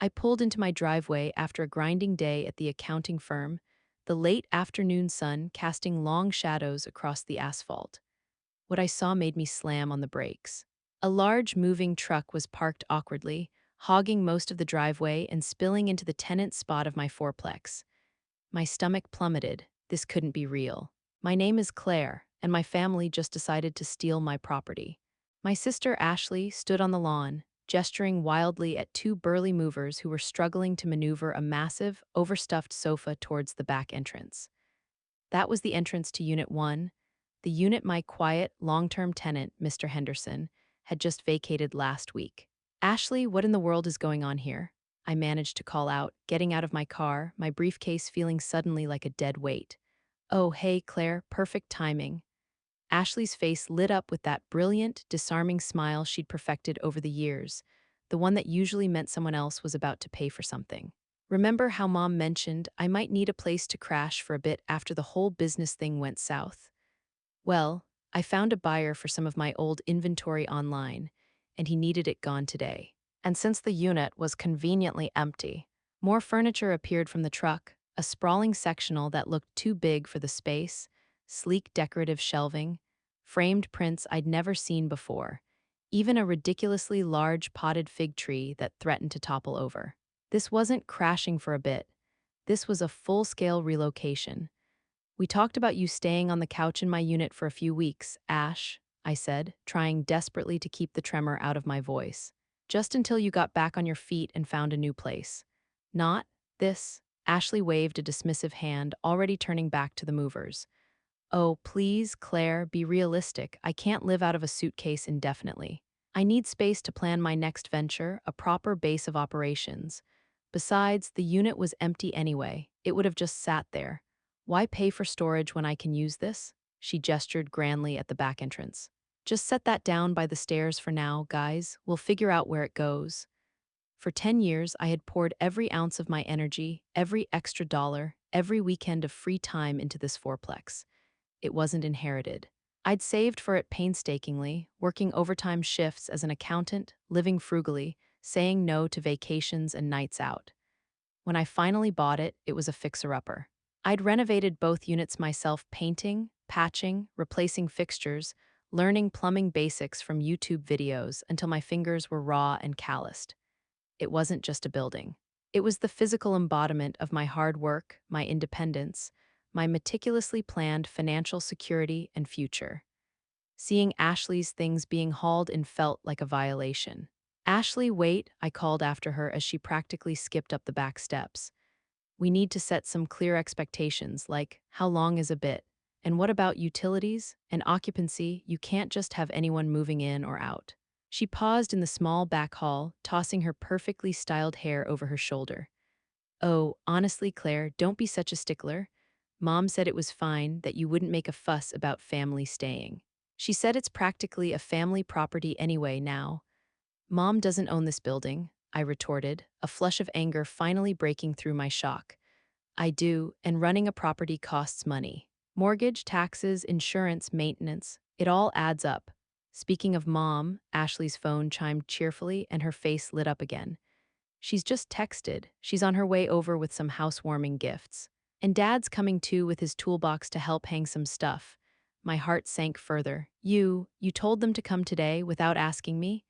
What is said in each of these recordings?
I pulled into my driveway after a grinding day at the accounting firm, the late afternoon sun casting long shadows across the asphalt. What I saw made me slam on the brakes. A large moving truck was parked awkwardly, hogging most of the driveway and spilling into the tenant spot of my fourplex. My stomach plummeted. This couldn't be real. My name is Claire, and my family just decided to steal my property. My sister Ashley stood on the lawn, gesturing wildly at two burly movers who were struggling to maneuver a massive, overstuffed sofa towards the back entrance. That was the entrance to Unit 1, the unit my quiet, long-term tenant, Mr. Henderson, had just vacated last week. Ashley, what in the world is going on here? I managed to call out, getting out of my car, my briefcase feeling suddenly like a dead weight. Oh, hey, Claire, perfect timing. Ashley's face lit up with that brilliant, disarming smile she'd perfected over the years, the one that usually meant someone else was about to pay for something. Remember how Mom mentioned I might need a place to crash for a bit after the whole business thing went south? Well, I found a buyer for some of my old inventory online, and he needed it gone today. And since the unit was conveniently empty, more furniture appeared from the truck, a sprawling sectional that looked too big for the space, sleek decorative shelving, framed prints I'd never seen before, even a ridiculously large potted fig tree that threatened to topple over. This wasn't crashing for a bit. This was a full-scale relocation. We talked about you staying on the couch in my unit for a few weeks, Ash, I said, trying desperately to keep the tremor out of my voice. Just until you got back on your feet and found a new place. Not this. Ashley waved a dismissive hand, already turning back to the movers. Oh, please, Claire, be realistic. I can't live out of a suitcase indefinitely. I need space to plan my next venture, a proper base of operations. Besides, the unit was empty anyway. It would have just sat there. Why pay for storage when I can use this? She gestured grandly at the back entrance. Just set that down by the stairs for now, guys. We'll figure out where it goes. For 10 years, I had poured every ounce of my energy, every extra dollar, every weekend of free time into this fourplex. It wasn't inherited. I'd saved for it painstakingly, working overtime shifts as an accountant, living frugally, saying no to vacations and nights out. When I finally bought it, it was a fixer-upper. I'd renovated both units myself, painting, patching, replacing fixtures, learning plumbing basics from YouTube videos until my fingers were raw and calloused. It wasn't just a building. It was the physical embodiment of my hard work, my independence, my meticulously planned financial security and future. Seeing Ashley's things being hauled in felt like a violation. Ashley, wait, I called after her as she practically skipped up the back steps. We need to set some clear expectations, like how long is a bit? And what about utilities and occupancy? You can't just have anyone moving in or out. She paused in the small back hall, tossing her perfectly styled hair over her shoulder. Oh, honestly, Claire, don't be such a stickler. Mom said it was fine that you wouldn't make a fuss about family staying. She said it's practically a family property anyway now. Mom doesn't own this building, I retorted, a flush of anger finally breaking through my shock. I do, and running a property costs money. Mortgage, taxes, insurance, maintenance, it all adds up. Speaking of Mom, Ashley's phone chimed cheerfully and her face lit up again. She's just texted. She's on her way over with some housewarming gifts. And Dad's coming too with his toolbox to help hang some stuff. My heart sank further. You told them to come today without asking me?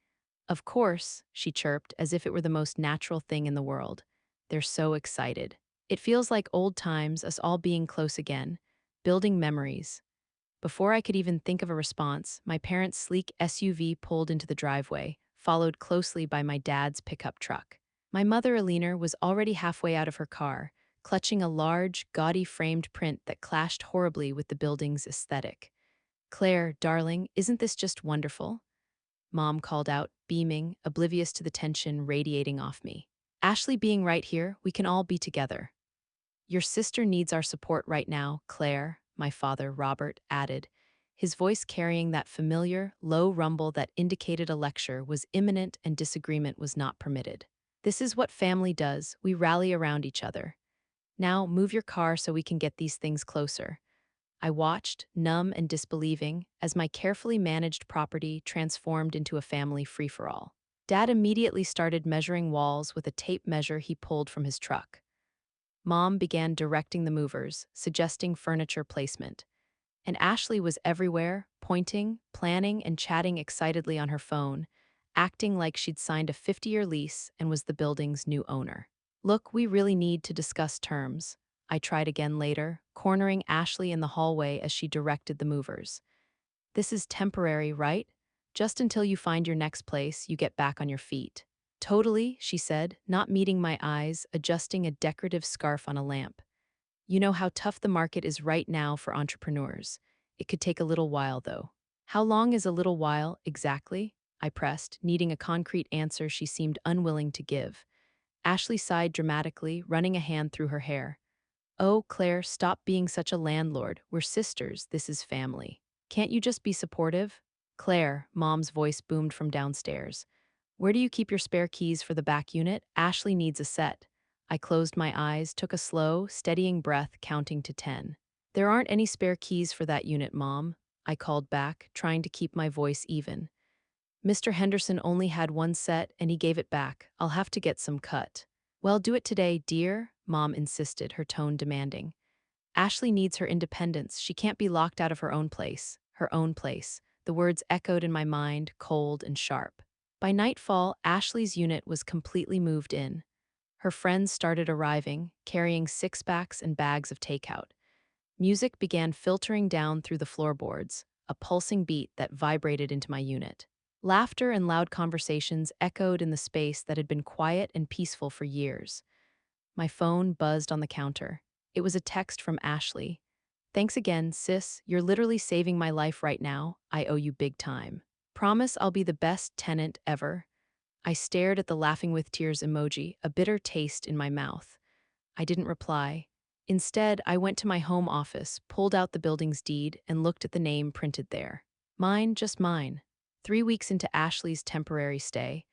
Of course, she chirped, as if it were the most natural thing in the world. They're so excited. It feels like old times, us all being close again, building memories. Before I could even think of a response, my parents' sleek SUV pulled into the driveway, followed closely by my dad's pickup truck. My mother, Alina, was already halfway out of her car, clutching a large, gaudy framed print that clashed horribly with the building's aesthetic. Claire, darling, isn't this just wonderful? Mom called out, beaming, oblivious to the tension radiating off me. Ashley being right here, we can all be together. Your sister needs our support right now, Claire, my father, Robert, added, his voice carrying that familiar, low rumble that indicated a lecture was imminent and disagreement was not permitted. This is what family does, we rally around each other. Now, move your car so we can get these things closer. I watched, numb and disbelieving, as my carefully managed property transformed into a family free-for-all. Dad immediately started measuring walls with a tape measure he pulled from his truck. Mom began directing the movers, suggesting furniture placement. And Ashley was everywhere, pointing, planning, and chatting excitedly on her phone, acting like she'd signed a 50-year lease and was the building's new owner. Look, we really need to discuss terms. I tried again later, cornering Ashley in the hallway as she directed the movers. This is temporary, right? Just until you find your next place, you get back on your feet. Totally, she said, not meeting my eyes, adjusting a decorative scarf on a lamp. You know how tough the market is right now for entrepreneurs. It could take a little while, though. How long is a little while, exactly? I pressed, needing a concrete answer she seemed unwilling to give. Ashley sighed dramatically, running a hand through her hair. Oh, Claire, stop being such a landlord. We're sisters. This is family. Can't you just be supportive? Claire, Mom's voice boomed from downstairs. Where do you keep your spare keys for the back unit? Ashley needs a set. I closed my eyes, took a slow, steadying breath, counting to 10. There aren't any spare keys for that unit, Mom. I called back, trying to keep my voice even. Mr. Henderson only had one set, and he gave it back. I'll have to get some cut. Well, do it today, dear, Mom insisted, her tone demanding. Ashley needs her independence. She can't be locked out of her own place. Her own place. The words echoed in my mind, cold and sharp. By nightfall, Ashley's unit was completely moved in. Her friends started arriving, carrying six-packs and bags of takeout. Music began filtering down through the floorboards, a pulsing beat that vibrated into my unit. Laughter and loud conversations echoed in the space that had been quiet and peaceful for years. My phone buzzed on the counter. It was a text from Ashley. Thanks again, sis. You're literally saving my life right now. I owe you big time. Promise I'll be the best tenant ever. I stared at the laughing with tears emoji, a bitter taste in my mouth. I didn't reply. Instead, I went to my home office, pulled out the building's deed, and looked at the name printed there. Mine, just mine. 3 weeks into Ashley's temporary stay,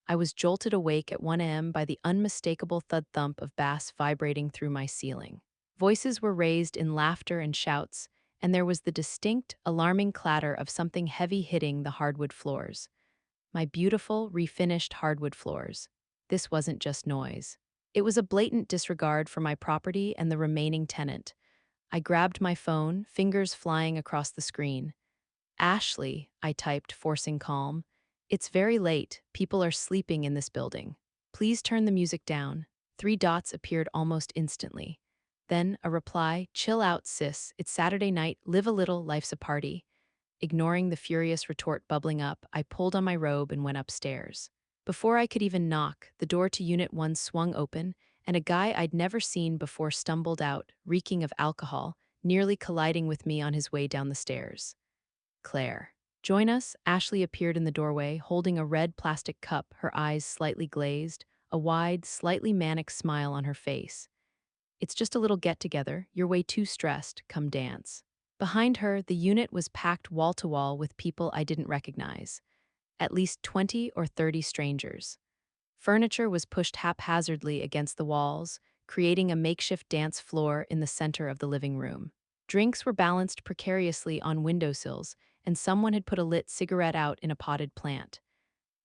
I was jolted awake at 1 a.m. by the unmistakable thud-thump of bass vibrating through my ceiling. Voices were raised in laughter and shouts, and there was the distinct, alarming clatter of something heavy hitting the hardwood floors. My beautiful, refinished hardwood floors. This wasn't just noise. It was a blatant disregard for my property and the remaining tenant. I grabbed my phone, fingers flying across the screen. Ashley, I typed, forcing calm. It's very late. People are sleeping in this building. Please turn the music down. 3 dots appeared almost instantly. Then a reply, chill out, sis. It's Saturday night. Live a little. Life's a party. Ignoring the furious retort bubbling up, I pulled on my robe and went upstairs. Before I could even knock, the door to Unit 1 swung open, and a guy I'd never seen before stumbled out, reeking of alcohol, nearly colliding with me on his way down the stairs. Claire. Join us, Ashley appeared in the doorway, holding a red plastic cup, her eyes slightly glazed, a wide, slightly manic smile on her face. It's just a little get-together. You're way too stressed. Come dance. Behind her, the unit was packed wall-to-wall with people I didn't recognize. At least 20 or 30 strangers. Furniture was pushed haphazardly against the walls, creating a makeshift dance floor in the center of the living room. Drinks were balanced precariously on windowsills, and someone had put a lit cigarette out in a potted plant.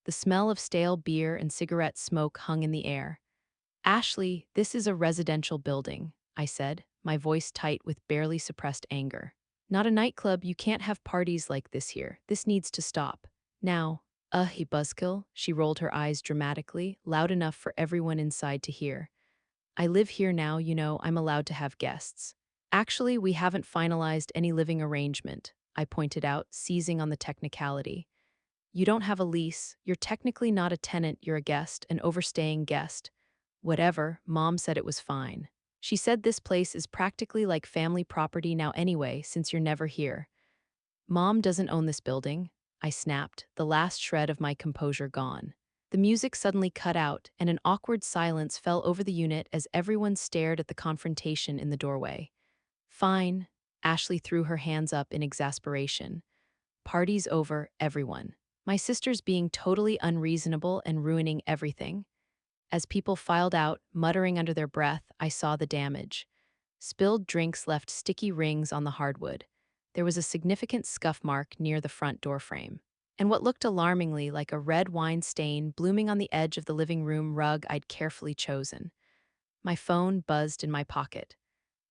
The smell of stale beer and cigarette smoke hung in the air. Ashley, this is a residential building, I said, my voice tight with barely suppressed anger. Not a nightclub. You can't have parties like this here. This needs to stop. Now, he buzzkill, she rolled her eyes dramatically, loud enough for everyone inside to hear. I live here now, you know, I'm allowed to have guests. Actually, we haven't finalized any living arrangement, I pointed out, seizing on the technicality. You don't have a lease, you're technically not a tenant, you're a guest, an overstaying guest. Whatever, Mom said it was fine. She said this place is practically like family property now anyway, since you're never here. Mom doesn't own this building, I snapped, the last shred of my composure gone. The music suddenly cut out, and an awkward silence fell over the unit as everyone stared at the confrontation in the doorway. Fine, Ashley threw her hands up in exasperation. Party's over, everyone. My sister's being totally unreasonable and ruining everything. As people filed out, muttering under their breath, I saw the damage. Spilled drinks left sticky rings on the hardwood. There was a significant scuff mark near the front door frame. and what looked alarmingly like a red wine stain blooming on the edge of the living room rug I'd carefully chosen. My phone buzzed in my pocket.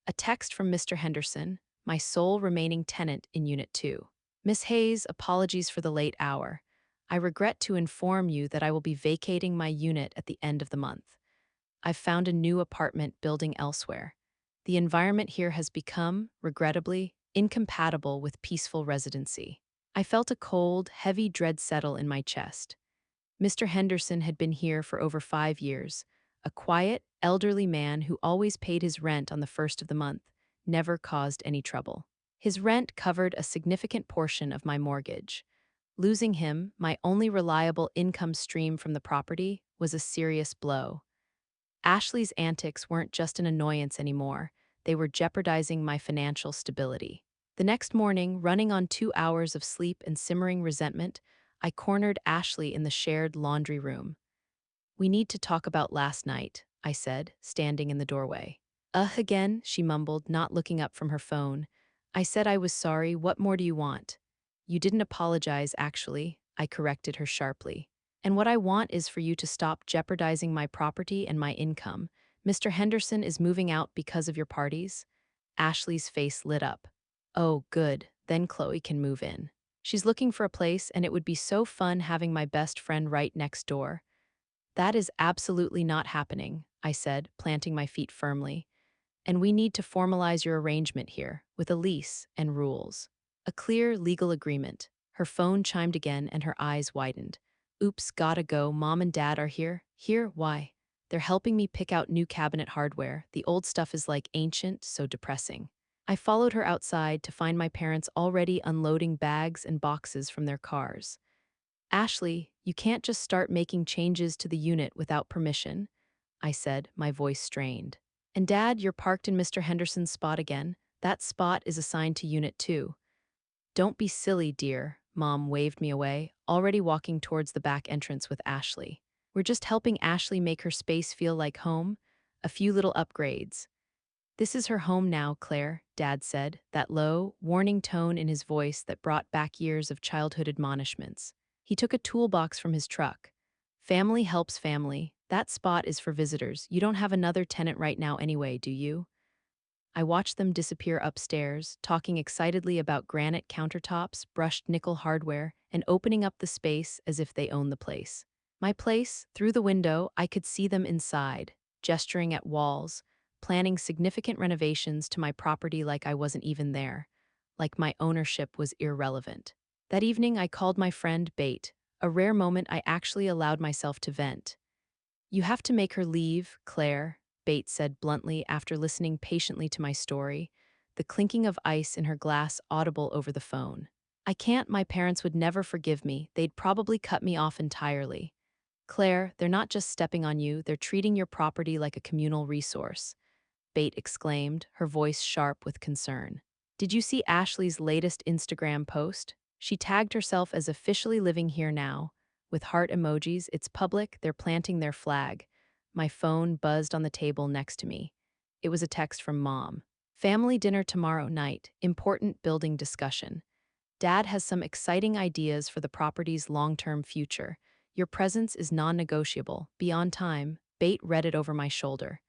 A text from Mr. Henderson, my sole remaining tenant in Unit 2. Miss Hayes, apologies for the late hour. I regret to inform you that I will be vacating my unit at the end of the month. I've found a new apartment building elsewhere. The environment here has become, regrettably, incompatible with peaceful residency. I felt a cold, heavy dread settle in my chest. Mr. Henderson had been here for over 5 years, a quiet, elderly man who always paid his rent on the first of the month, never caused any trouble. His rent covered a significant portion of my mortgage. Losing him, my only reliable income stream from the property, was a serious blow. Ashley's antics weren't just an annoyance anymore, they were jeopardizing my financial stability. The next morning, running on 2 hours of sleep and simmering resentment, I cornered Ashley in the shared laundry room. "We need to talk about last night," I said, standing in the doorway. Again," she mumbled, not looking up from her phone. "I said I was sorry. What more do you want?" "You didn't apologize, actually," I corrected her sharply. "And what I want is for you to stop jeopardizing my property and my income. Mr. Henderson is moving out because of your parties." Ashley's face lit up. "Oh, good. Then Chloe can move in. She's looking for a place, and it would be so fun having my best friend right next door." "That is absolutely not happening," I said, planting my feet firmly. "And we need to formalize your arrangement here, with a lease and rules. A clear legal agreement." Her phone chimed again and her eyes widened. "Oops, gotta go. Mom and Dad are here." "Here? Why?" "They're helping me pick out new cabinet hardware. The old stuff is like ancient, so depressing." I followed her outside to find my parents already unloading bags and boxes from their cars. "Ashley, you can't just start making changes to the unit without permission," I said, my voice strained. "And Dad, you're parked in Mr. Henderson's spot again. That spot is assigned to Unit 2. "Don't be silly, dear," Mom waved me away, already walking towards the back entrance with Ashley. "We're just helping Ashley make her space feel like home. A few little upgrades." "This is her home now, Claire," Dad said, that low, warning tone in his voice that brought back years of childhood admonishments. He took a toolbox from his truck. "Family helps family. That spot is for visitors. You don't have another tenant right now anyway, do you?" I watched them disappear upstairs, talking excitedly about granite countertops, brushed nickel hardware, and opening up the space as if they owned the place. My place, through the window, I could see them inside, gesturing at walls, planning significant renovations to my property like I wasn't even there, like my ownership was irrelevant. That evening, I called my friend Bate, a rare moment I actually allowed myself to vent. "You have to make her leave, Claire," Bates said bluntly after listening patiently to my story, the clinking of ice in her glass audible over the phone. "I can't. My parents would never forgive me. They'd probably cut me off entirely." "Claire, they're not just stepping on you, they're treating your property like a communal resource," Bate exclaimed, her voice sharp with concern. "Did you see Ashley's latest Instagram post? She tagged herself as officially living here now. With heart emojis, it's public, they're planting their flag." My phone buzzed on the table next to me. It was a text from Mom. "Family dinner tomorrow night, important building discussion. Dad has some exciting ideas for the property's long-term future. Your presence is non-negotiable. Be on time." Bate read it over my shoulder.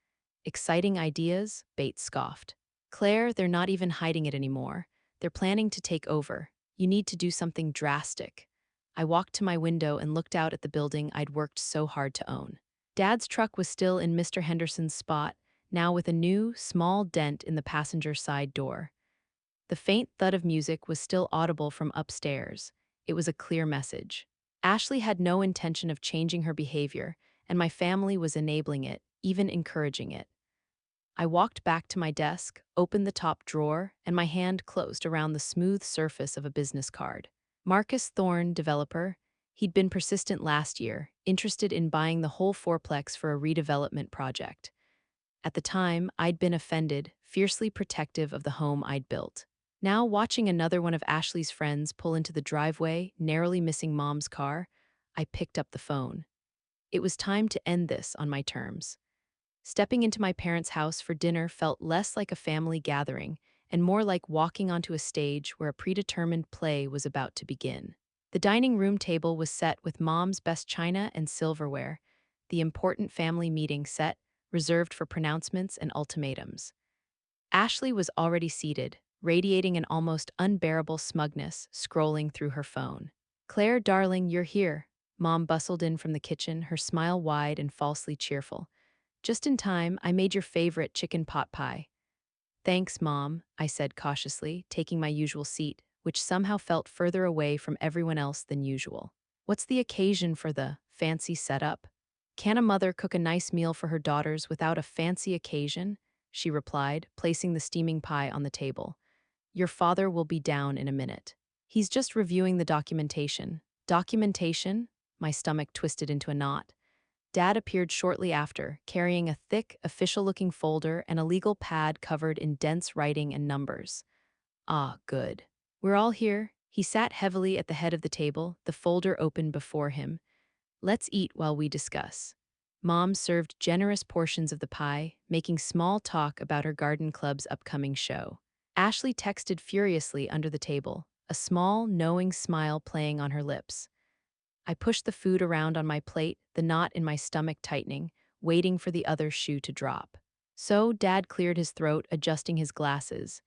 "Exciting ideas?" Bate scoffed. "Claire, they're not even hiding it anymore. They're planning to take over. You need to do something drastic." I walked to my window and looked out at the building I'd worked so hard to own. Dad's truck was still in Mr. Henderson's spot, now with a new, small dent in the passenger side door. The faint thud of music was still audible from upstairs. It was a clear message. Ashley had no intention of changing her behavior, and my family was enabling it, even encouraging it. I walked back to my desk, opened the top drawer, and my hand closed around the smooth surface of a business card. Marcus Thorne, developer. He'd been persistent last year, interested in buying the whole fourplex for a redevelopment project. At the time, I'd been offended, fiercely protective of the home I'd built. Now, watching another one of Ashley's friends pull into the driveway, narrowly missing Mom's car, I picked up the phone. It was time to end this on my terms. Stepping into my parents' house for dinner felt less like a family gathering and more like walking onto a stage where a predetermined play was about to begin. The dining room table was set with Mom's best china and silverware, the important family meeting set, reserved for pronouncements and ultimatums. Ashley was already seated, radiating an almost unbearable smugness, scrolling through her phone. "Claire, darling, you're here." Mom bustled in from the kitchen, her smile wide and falsely cheerful. "Just in time, I made your favorite chicken pot pie." "Thanks, Mom," I said cautiously, taking my usual seat, which somehow felt further away from everyone else than usual. "What's the occasion for the fancy setup?" "Can a mother cook a nice meal for her daughters without a fancy occasion?" she replied, placing the steaming pie on the table. "Your father will be down in a minute. He's just reviewing the documentation." "Documentation?" My stomach twisted into a knot. Dad appeared shortly after, carrying a thick, official-looking folder and a legal pad covered in dense writing and numbers. Ah, good. "We're all here." He sat heavily at the head of the table, the folder open before him. "Let's eat while we discuss." Mom served generous portions of the pie, making small talk about her garden club's upcoming show. Ashley texted furiously under the table, a small, knowing smile playing on her lips. I pushed the food around on my plate, the knot in my stomach tightening, waiting for the other shoe to drop. So, Dad cleared his throat, adjusting his glasses.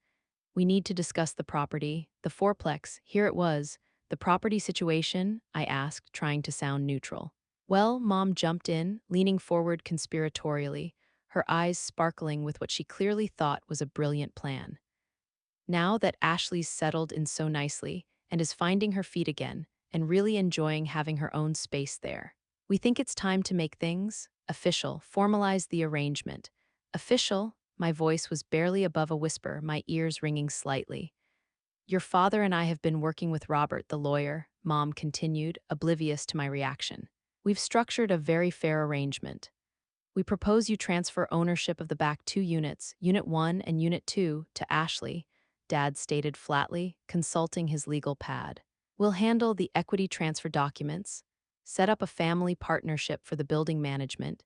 "We need to discuss the property, the fourplex." Here it was. "The property situation?" I asked, trying to sound neutral. "Well," Mom jumped in, leaning forward conspiratorially, her eyes sparkling with what she clearly thought was a brilliant plan. "Now that Ashley's settled in so nicely and is finding her feet again and really enjoying having her own space there, we think it's time to make things official, formalize the arrangement." "Official?" My voice was barely above a whisper, my ears ringing slightly. "Your father and I have been working with Robert, the lawyer," Mom continued, oblivious to my reaction. "We've structured a very fair arrangement. We propose you transfer ownership of the back two units, Unit 1 and Unit 2, to Ashley," Dad stated flatly, consulting his legal pad. "We'll handle the equity transfer documents, set up a family partnership for the building management,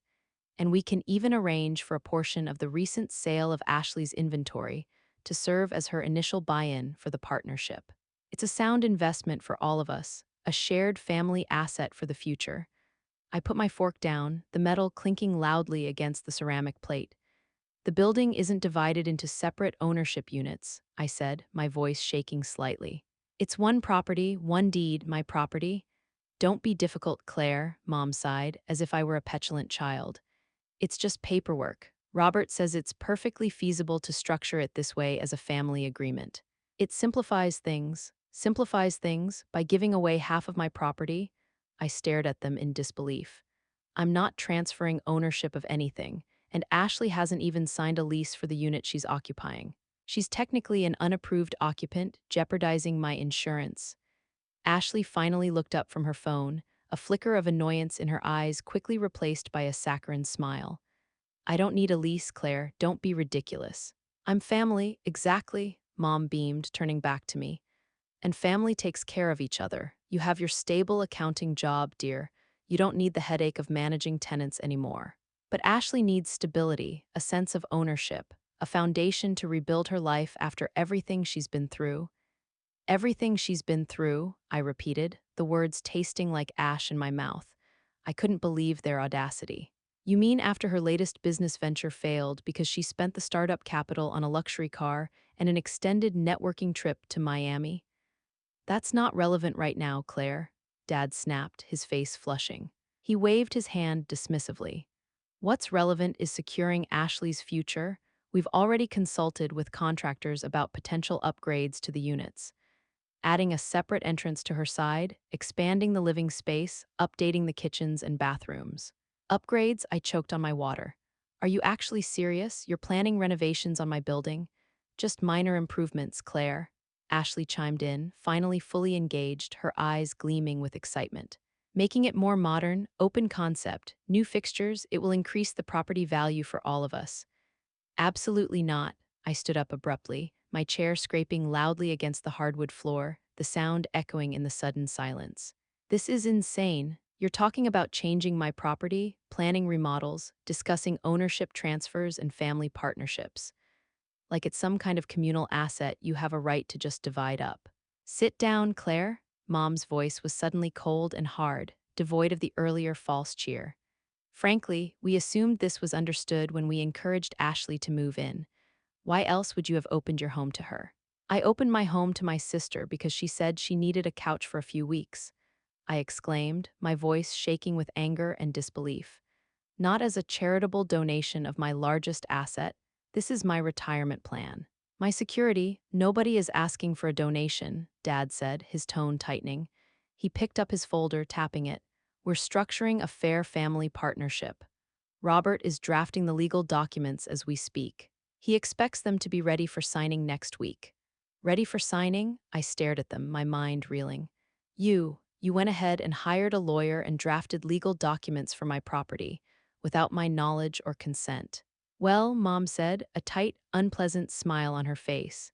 and we can even arrange for a portion of the recent sale of Ashley's inventory to serve as her initial buy-in for the partnership. It's a sound investment for all of us, a shared family asset for the future." I put my fork down, the metal clinking loudly against the ceramic plate. "The building isn't divided into separate ownership units," I said, my voice shaking slightly. "It's one property, one deed, my property." "Don't be difficult, Claire," Mom sighed, as if I were a petulant child. "It's just paperwork. Robert says it's perfectly feasible to structure it this way as a family agreement. It simplifies things by giving away half of my property." I stared at them in disbelief. "I'm not transferring ownership of anything, and Ashley hasn't even signed a lease for the unit she's occupying. She's technically an unapproved occupant, jeopardizing my insurance." Ashley finally looked up from her phone, a flicker of annoyance in her eyes quickly replaced by a saccharine smile. "I don't need a lease, Claire. Don't be ridiculous." "I'm family, exactly," Mom beamed, turning back to me. "And family takes care of each other. You have your stable accounting job, dear. You don't need the headache of managing tenants anymore." "But Ashley needs stability, a sense of ownership, a foundation to rebuild her life after everything she's been through." "Everything she's been through," I repeated, the words tasting like ash in my mouth. I couldn't believe their audacity. "You mean after her latest business venture failed because she spent the startup capital on a luxury car and an extended networking trip to Miami?" "That's not relevant right now, Claire," Dad snapped, his face flushing. He waved his hand dismissively. "What's relevant is securing Ashley's future. We've already consulted with contractors about potential upgrades to the units. Adding a separate entrance to her side, expanding the living space, updating the kitchens and bathrooms." "Upgrades?" I choked on my water. "Are you actually serious? You're planning renovations on my building?" "Just minor improvements, Claire." Ashley chimed in, finally fully engaged, her eyes gleaming with excitement. "Making it more modern, open concept, new fixtures, it will increase the property value for all of us." "Absolutely not." I stood up abruptly, my chair scraping loudly against the hardwood floor, the sound echoing in the sudden silence. "This is insane. You're talking about changing my property, planning remodels, discussing ownership transfers and family partnerships. Like it's some kind of communal asset you have a right to just divide up." "Sit down, Claire." Mom's voice was suddenly cold and hard, devoid of the earlier false cheer. Frankly, we assumed this was understood when we encouraged Ashley to move in. Why else would you have opened your home to her? I opened my home to my sister because she said she needed a couch for a few weeks, I exclaimed, my voice shaking with anger and disbelief. Not as a charitable donation of my largest asset, this is my retirement plan. My security, nobody is asking for a donation, Dad said, his tone tightening. He picked up his folder, tapping it. We're structuring a fair family partnership. Robert is drafting the legal documents as we speak. He expects them to be ready for signing next week. Ready for signing? I stared at them, my mind reeling. You went ahead and hired a lawyer and drafted legal documents for my property, without my knowledge or consent. Well, Mom said, a tight, unpleasant smile on her face.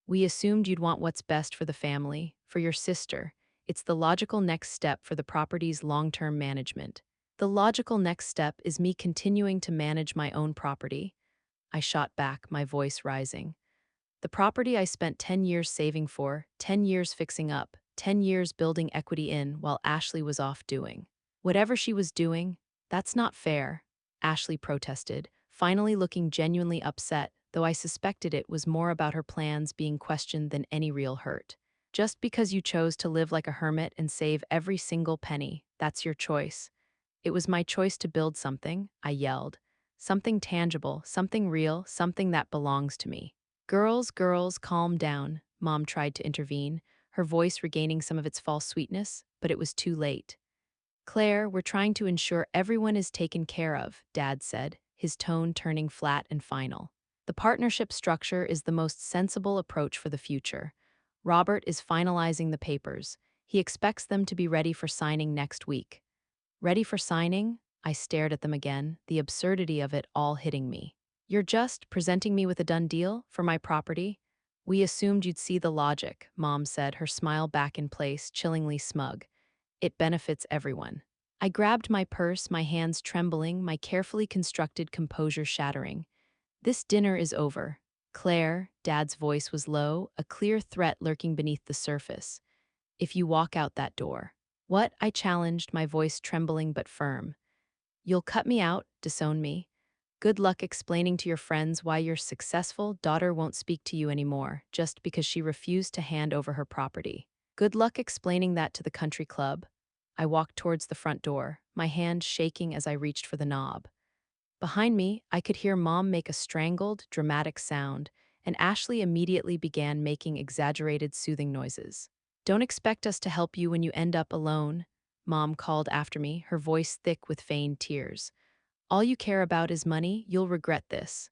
We assumed you'd want what's best for the family, for your sister. It's the logical next step for the property's long-term management. The logical next step is me continuing to manage my own property. I shot back, my voice rising. The property I spent 10 years saving for, 10 years fixing up, 10 years building equity in while Ashley was off doing. Whatever she was doing, that's not fair, Ashley protested, finally looking genuinely upset, though I suspected it was more about her plans being questioned than any real hurt. Just because you chose to live like a hermit and save every single penny, that's your choice. It was my choice to build something, I yelled. Something tangible, something real, something that belongs to me. Girls, calm down, Mom tried to intervene, her voice regaining some of its false sweetness, but it was too late. Claire, we're trying to ensure everyone is taken care of, Dad said, his tone turning flat and final. The partnership structure is the most sensible approach for the future. Robert is finalizing the papers. He expects them to be ready for signing next week. Ready for signing? I stared at them again, the absurdity of it all hitting me. You're just presenting me with a done deal for my property? We assumed you'd see the logic, Mom said, her smile back in place, chillingly smug. It benefits everyone. I grabbed my purse, my hands trembling, my carefully constructed composure shattering. This dinner is over. Claire, Dad's voice was low, a clear threat lurking beneath the surface. If you walk out that door. What? I challenged, my voice trembling but firm. You'll cut me out, disown me. Good luck explaining to your friends why your successful daughter won't speak to you anymore, just because she refused to hand over her property. Good luck explaining that to the country club. I walked towards the front door, my hand shaking as I reached for the knob. Behind me, I could hear Mom make a strangled, dramatic sound, and Ashley immediately began making exaggerated, soothing noises. Don't expect us to help you when you end up alone, Mom called after me, her voice thick with feigned tears. All you care about is money, you'll regret this.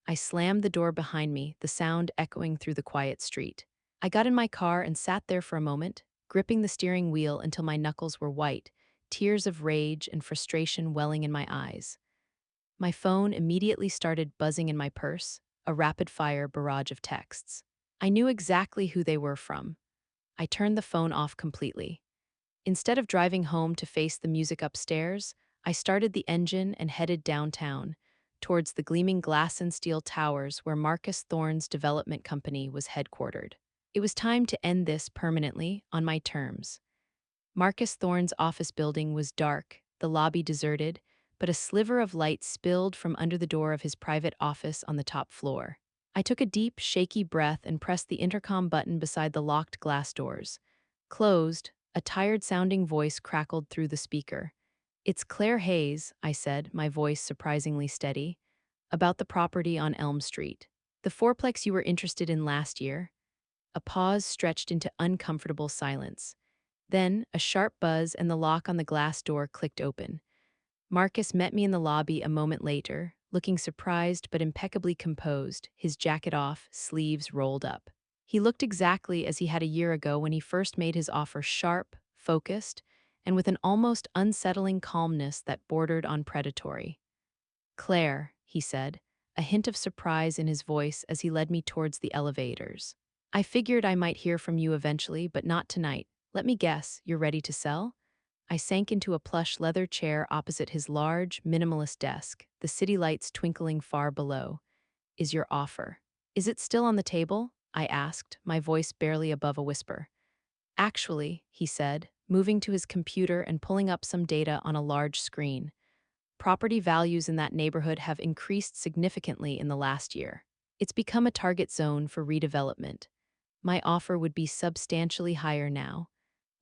I slammed the door behind me, the sound echoing through the quiet street. I got in my car and sat there for a moment, gripping the steering wheel until my knuckles were white, tears of rage and frustration welling in my eyes. My phone immediately started buzzing in my purse, a rapid-fire barrage of texts. I knew exactly who they were from. I turned the phone off completely. Instead of driving home to face the music upstairs, I started the engine and headed downtown, towards the gleaming glass and steel towers where Marcus Thorne's development company was headquartered. It was time to end this permanently, on my terms. Marcus Thorne's office building was dark, the lobby deserted, but a sliver of light spilled from under the door of his private office on the top floor. I took a deep, shaky breath and pressed the intercom button beside the locked glass doors. Closed, a tired-sounding voice crackled through the speaker. "It's Claire Hayes," I said, my voice surprisingly steady, "about the property on Elm Street. The fourplex you were interested in last year." A pause stretched into uncomfortable silence. Then, a sharp buzz and the lock on the glass door clicked open. Marcus met me in the lobby a moment later, looking surprised but impeccably composed, his jacket off, sleeves rolled up. He looked exactly as he had a year ago when he first made his offer, sharp, focused, and with an almost unsettling calmness that bordered on predatory. "Claire," he said, a hint of surprise in his voice as he led me towards the elevators. "I figured I might hear from you eventually, but not tonight. Let me guess, you're ready to sell?" I sank into a plush leather chair opposite his large, minimalist desk, the city lights twinkling far below. "Is your offer? Is it still on the table?" I asked, my voice barely above a whisper. Actually, he said, moving to his computer and pulling up some data on a large screen, property values in that neighborhood have increased significantly in the last year. It's become a target zone for redevelopment. My offer would be substantially higher now.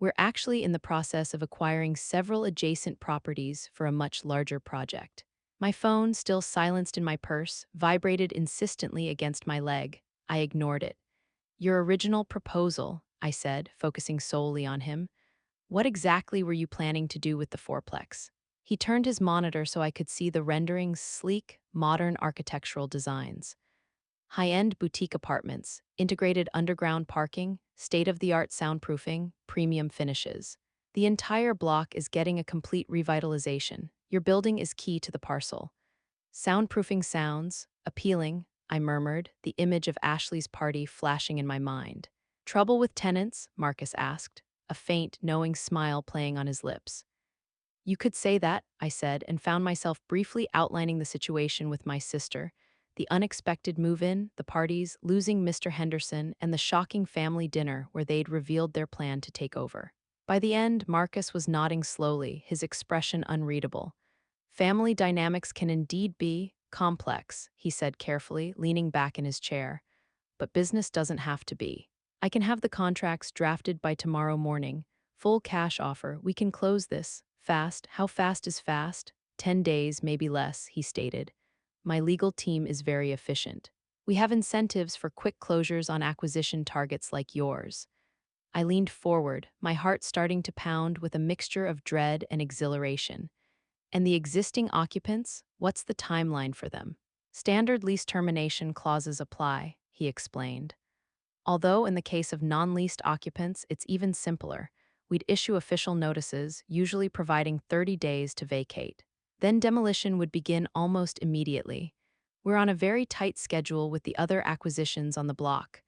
We're actually in the process of acquiring several adjacent properties for a much larger project. My phone, still silenced in my purse, vibrated insistently against my leg. I ignored it. Your original proposal, I said, focusing solely on him. What exactly were you planning to do with the fourplex? He turned his monitor so I could see the rendering's sleek, modern architectural designs. High-end boutique apartments, integrated underground parking, state-of-the-art soundproofing, premium finishes. The entire block is getting a complete revitalization. Your building is key to the parcel. Soundproofing sounds, appealing, I murmured, the image of Ashley's party flashing in my mind. Trouble with tenants? Marcus asked, a faint, knowing smile playing on his lips. You could say that, I said, and found myself briefly outlining the situation with my sister. The unexpected move-in, the parties, losing Mr. Henderson, and the shocking family dinner where they'd revealed their plan to take over. By the end, Marcus was nodding slowly, his expression unreadable. Family dynamics can indeed be complex, he said carefully, leaning back in his chair. But business doesn't have to be. I can have the contracts drafted by tomorrow morning. Full cash offer. We can close this. Fast. How fast is fast? 10 days, maybe less, he stated. My legal team is very efficient. We have incentives for quick closures on acquisition targets like yours. I leaned forward, my heart starting to pound with a mixture of dread and exhilaration. And the existing occupants, what's the timeline for them? Standard lease termination clauses apply, he explained. Although in the case of non-leased occupants, it's even simpler. We'd issue official notices, usually providing 30 days to vacate. Then demolition would begin almost immediately. We're on a very tight schedule with the other acquisitions on the block.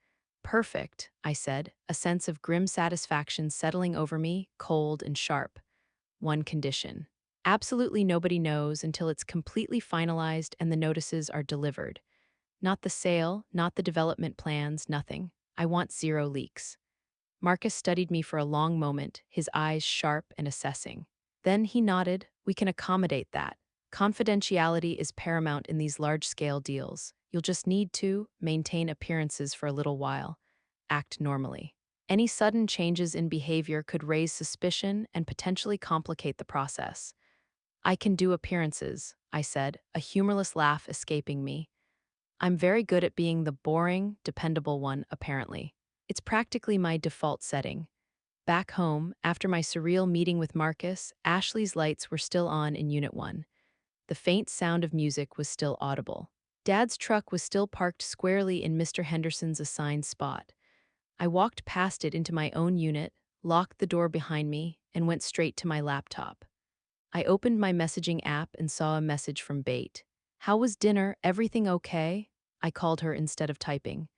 Perfect, I said, a sense of grim satisfaction settling over me, cold and sharp. One condition. Absolutely nobody knows until it's completely finalized and the notices are delivered. Not the sale, not the development plans, nothing. I want zero leaks. Marcus studied me for a long moment, his eyes sharp and assessing. Then he nodded. We can accommodate that. Confidentiality is paramount in these large-scale deals. You'll just need to maintain appearances for a little while. Act normally. Any sudden changes in behavior could raise suspicion and potentially complicate the process. I can do appearances, I said, a humorless laugh escaping me. I'm very good at being the boring, dependable one, apparently. It's practically my default setting. Back home, after my surreal meeting with Marcus, Ashley's lights were still on in Unit 1. The faint sound of music was still audible. Dad's truck was still parked squarely in Mr. Henderson's assigned spot. I walked past it into my own unit, locked the door behind me, and went straight to my laptop. I opened my messaging app and saw a message from Bate. How was dinner? Everything okay? I called her instead of typing.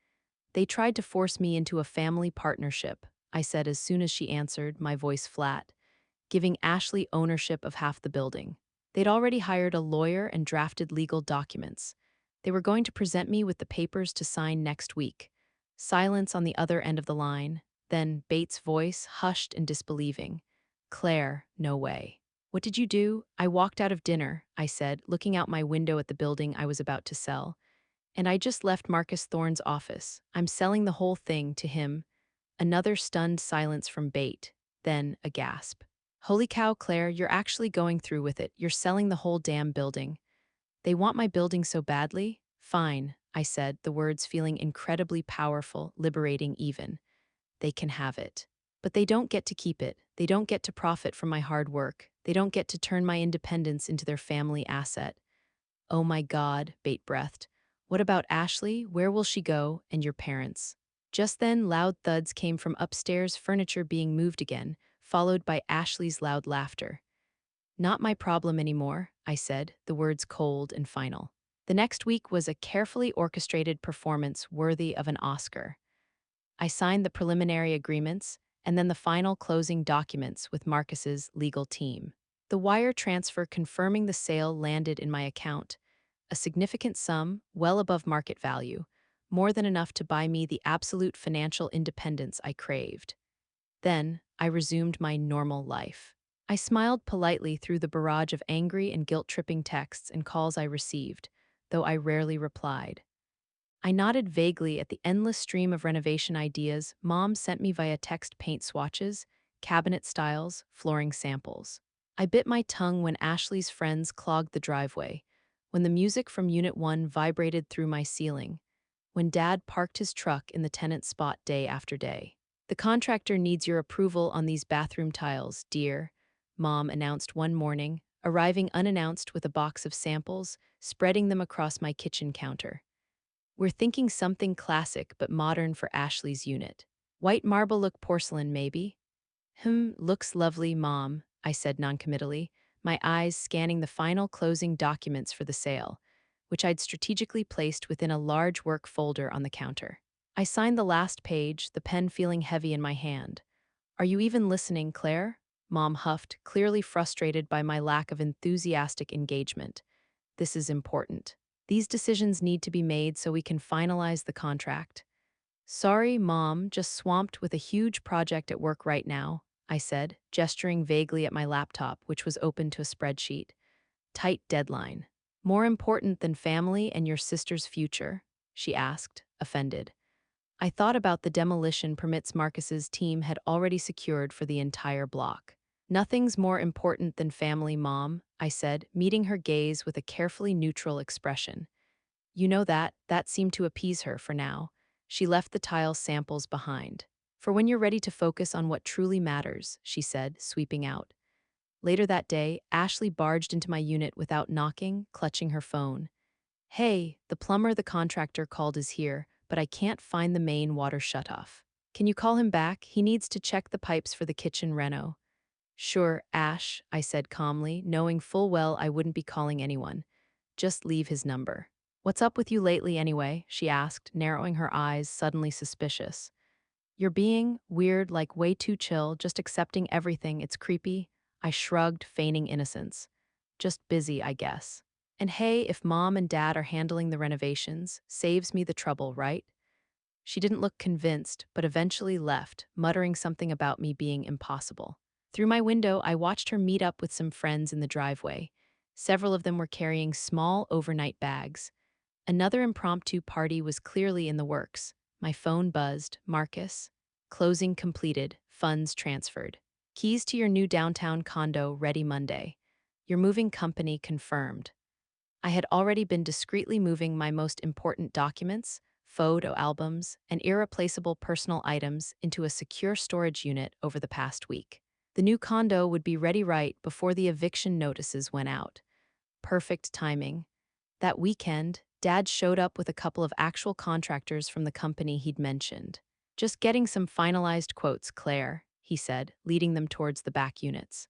They tried to force me into a family partnership, I said as soon as she answered, my voice flat, giving Ashley ownership of half the building. They'd already hired a lawyer and drafted legal documents. They were going to present me with the papers to sign next week. Silence on the other end of the line, then Bates' voice, hushed and disbelieving. Claire, no way. What did you do? I walked out of dinner, I said, looking out my window at the building I was about to sell. And I just left Marcus Thorne's office. I'm selling the whole thing to him. Another stunned silence from Bate, then a gasp. Holy cow, Claire, you're actually going through with it. You're selling the whole damn building. They want my building so badly? Fine, I said, the words feeling incredibly powerful, liberating even. They can have it. But they don't get to keep it. They don't get to profit from my hard work. They don't get to turn my independence into their family asset. Oh my God, Bate breathed. What about Ashley? Where will she go? And your parents? Just then, loud thuds came from upstairs, furniture being moved again, followed by Ashley's loud laughter. Not my problem anymore, I said, the words cold and final. The next week was a carefully orchestrated performance worthy of an Oscar. I signed the preliminary agreements and then the final closing documents with Marcus's legal team. The wire transfer confirming the sale landed in my account, a significant sum, well above market value, more than enough to buy me the absolute financial independence I craved. Then, I resumed my normal life. I smiled politely through the barrage of angry and guilt-tripping texts and calls I received, though I rarely replied. I nodded vaguely at the endless stream of renovation ideas Mom sent me via text: paint swatches, cabinet styles, flooring samples. I bit my tongue when Ashley's friends clogged the driveway, when the music from Unit 1 vibrated through my ceiling, when Dad parked his truck in the tenant spot day after day. "The contractor needs your approval on these bathroom tiles, dear," Mom announced one morning, arriving unannounced with a box of samples, spreading them across my kitchen counter. "We're thinking something classic but modern for Ashley's unit. White marble look porcelain, maybe?" Looks lovely, Mom," I said noncommittally, my eyes scanning the final closing documents for the sale, which I'd strategically placed within a large work folder on the counter. I signed the last page, the pen feeling heavy in my hand. "Are you even listening, Claire?" Mom huffed, clearly frustrated by my lack of enthusiastic engagement. "This is important. These decisions need to be made so we can finalize the contract." "Sorry, Mom, just swamped with a huge project at work right now," I said, gesturing vaguely at my laptop, which was open to a spreadsheet. "Tight deadline. More important than family and your sister's future?" she asked, offended. I thought about the demolition permits Marcus's team had already secured for the entire block. "Nothing's more important than family, Mom," I said, meeting her gaze with a carefully neutral expression. You know that seemed to appease her for now. She left the tile samples behind. "For when you're ready to focus on what truly matters," she said, sweeping out. Later that day, Ashley barged into my unit without knocking, clutching her phone. "Hey, the plumber the contractor called is here, but I can't find the main water shutoff. Can you call him back? He needs to check the pipes for the kitchen reno." "Sure, Ash," I said calmly, knowing full well I wouldn't be calling anyone. "Just leave his number." "What's up with you lately anyway?" she asked, narrowing her eyes, suddenly suspicious. "You're being weird, like way too chill, just accepting everything. It's creepy." I shrugged, feigning innocence. "Just busy, I guess. And hey, if Mom and Dad are handling the renovations, saves me the trouble, right?" She didn't look convinced, but eventually left, muttering something about me being impossible. Through my window, I watched her meet up with some friends in the driveway. Several of them were carrying small overnight bags. Another impromptu party was clearly in the works. My phone buzzed. "Marcus. Closing completed. Funds transferred. Keys to your new downtown condo ready Monday. Your moving company confirmed." I had already been discreetly moving my most important documents, photo albums, and irreplaceable personal items into a secure storage unit over the past week. The new condo would be ready right before the eviction notices went out. Perfect timing. That weekend, Dad showed up with a couple of actual contractors from the company he'd mentioned. "Just getting some finalized quotes, Claire," he said, leading them towards the back units.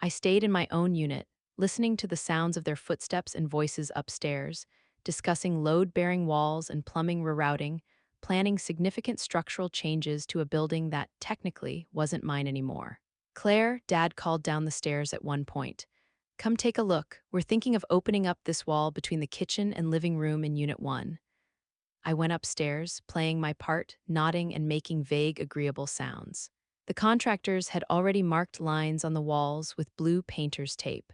I stayed in my own unit, listening to the sounds of their footsteps and voices upstairs, discussing load-bearing walls and plumbing rerouting, planning significant structural changes to a building that technically wasn't mine anymore. "Claire," Dad called down the stairs at one point. "Come take a look. We're thinking of opening up this wall between the kitchen and living room in Unit 1. I went upstairs, playing my part, nodding and making vague, agreeable sounds. The contractors had already marked lines on the walls with blue painter's tape.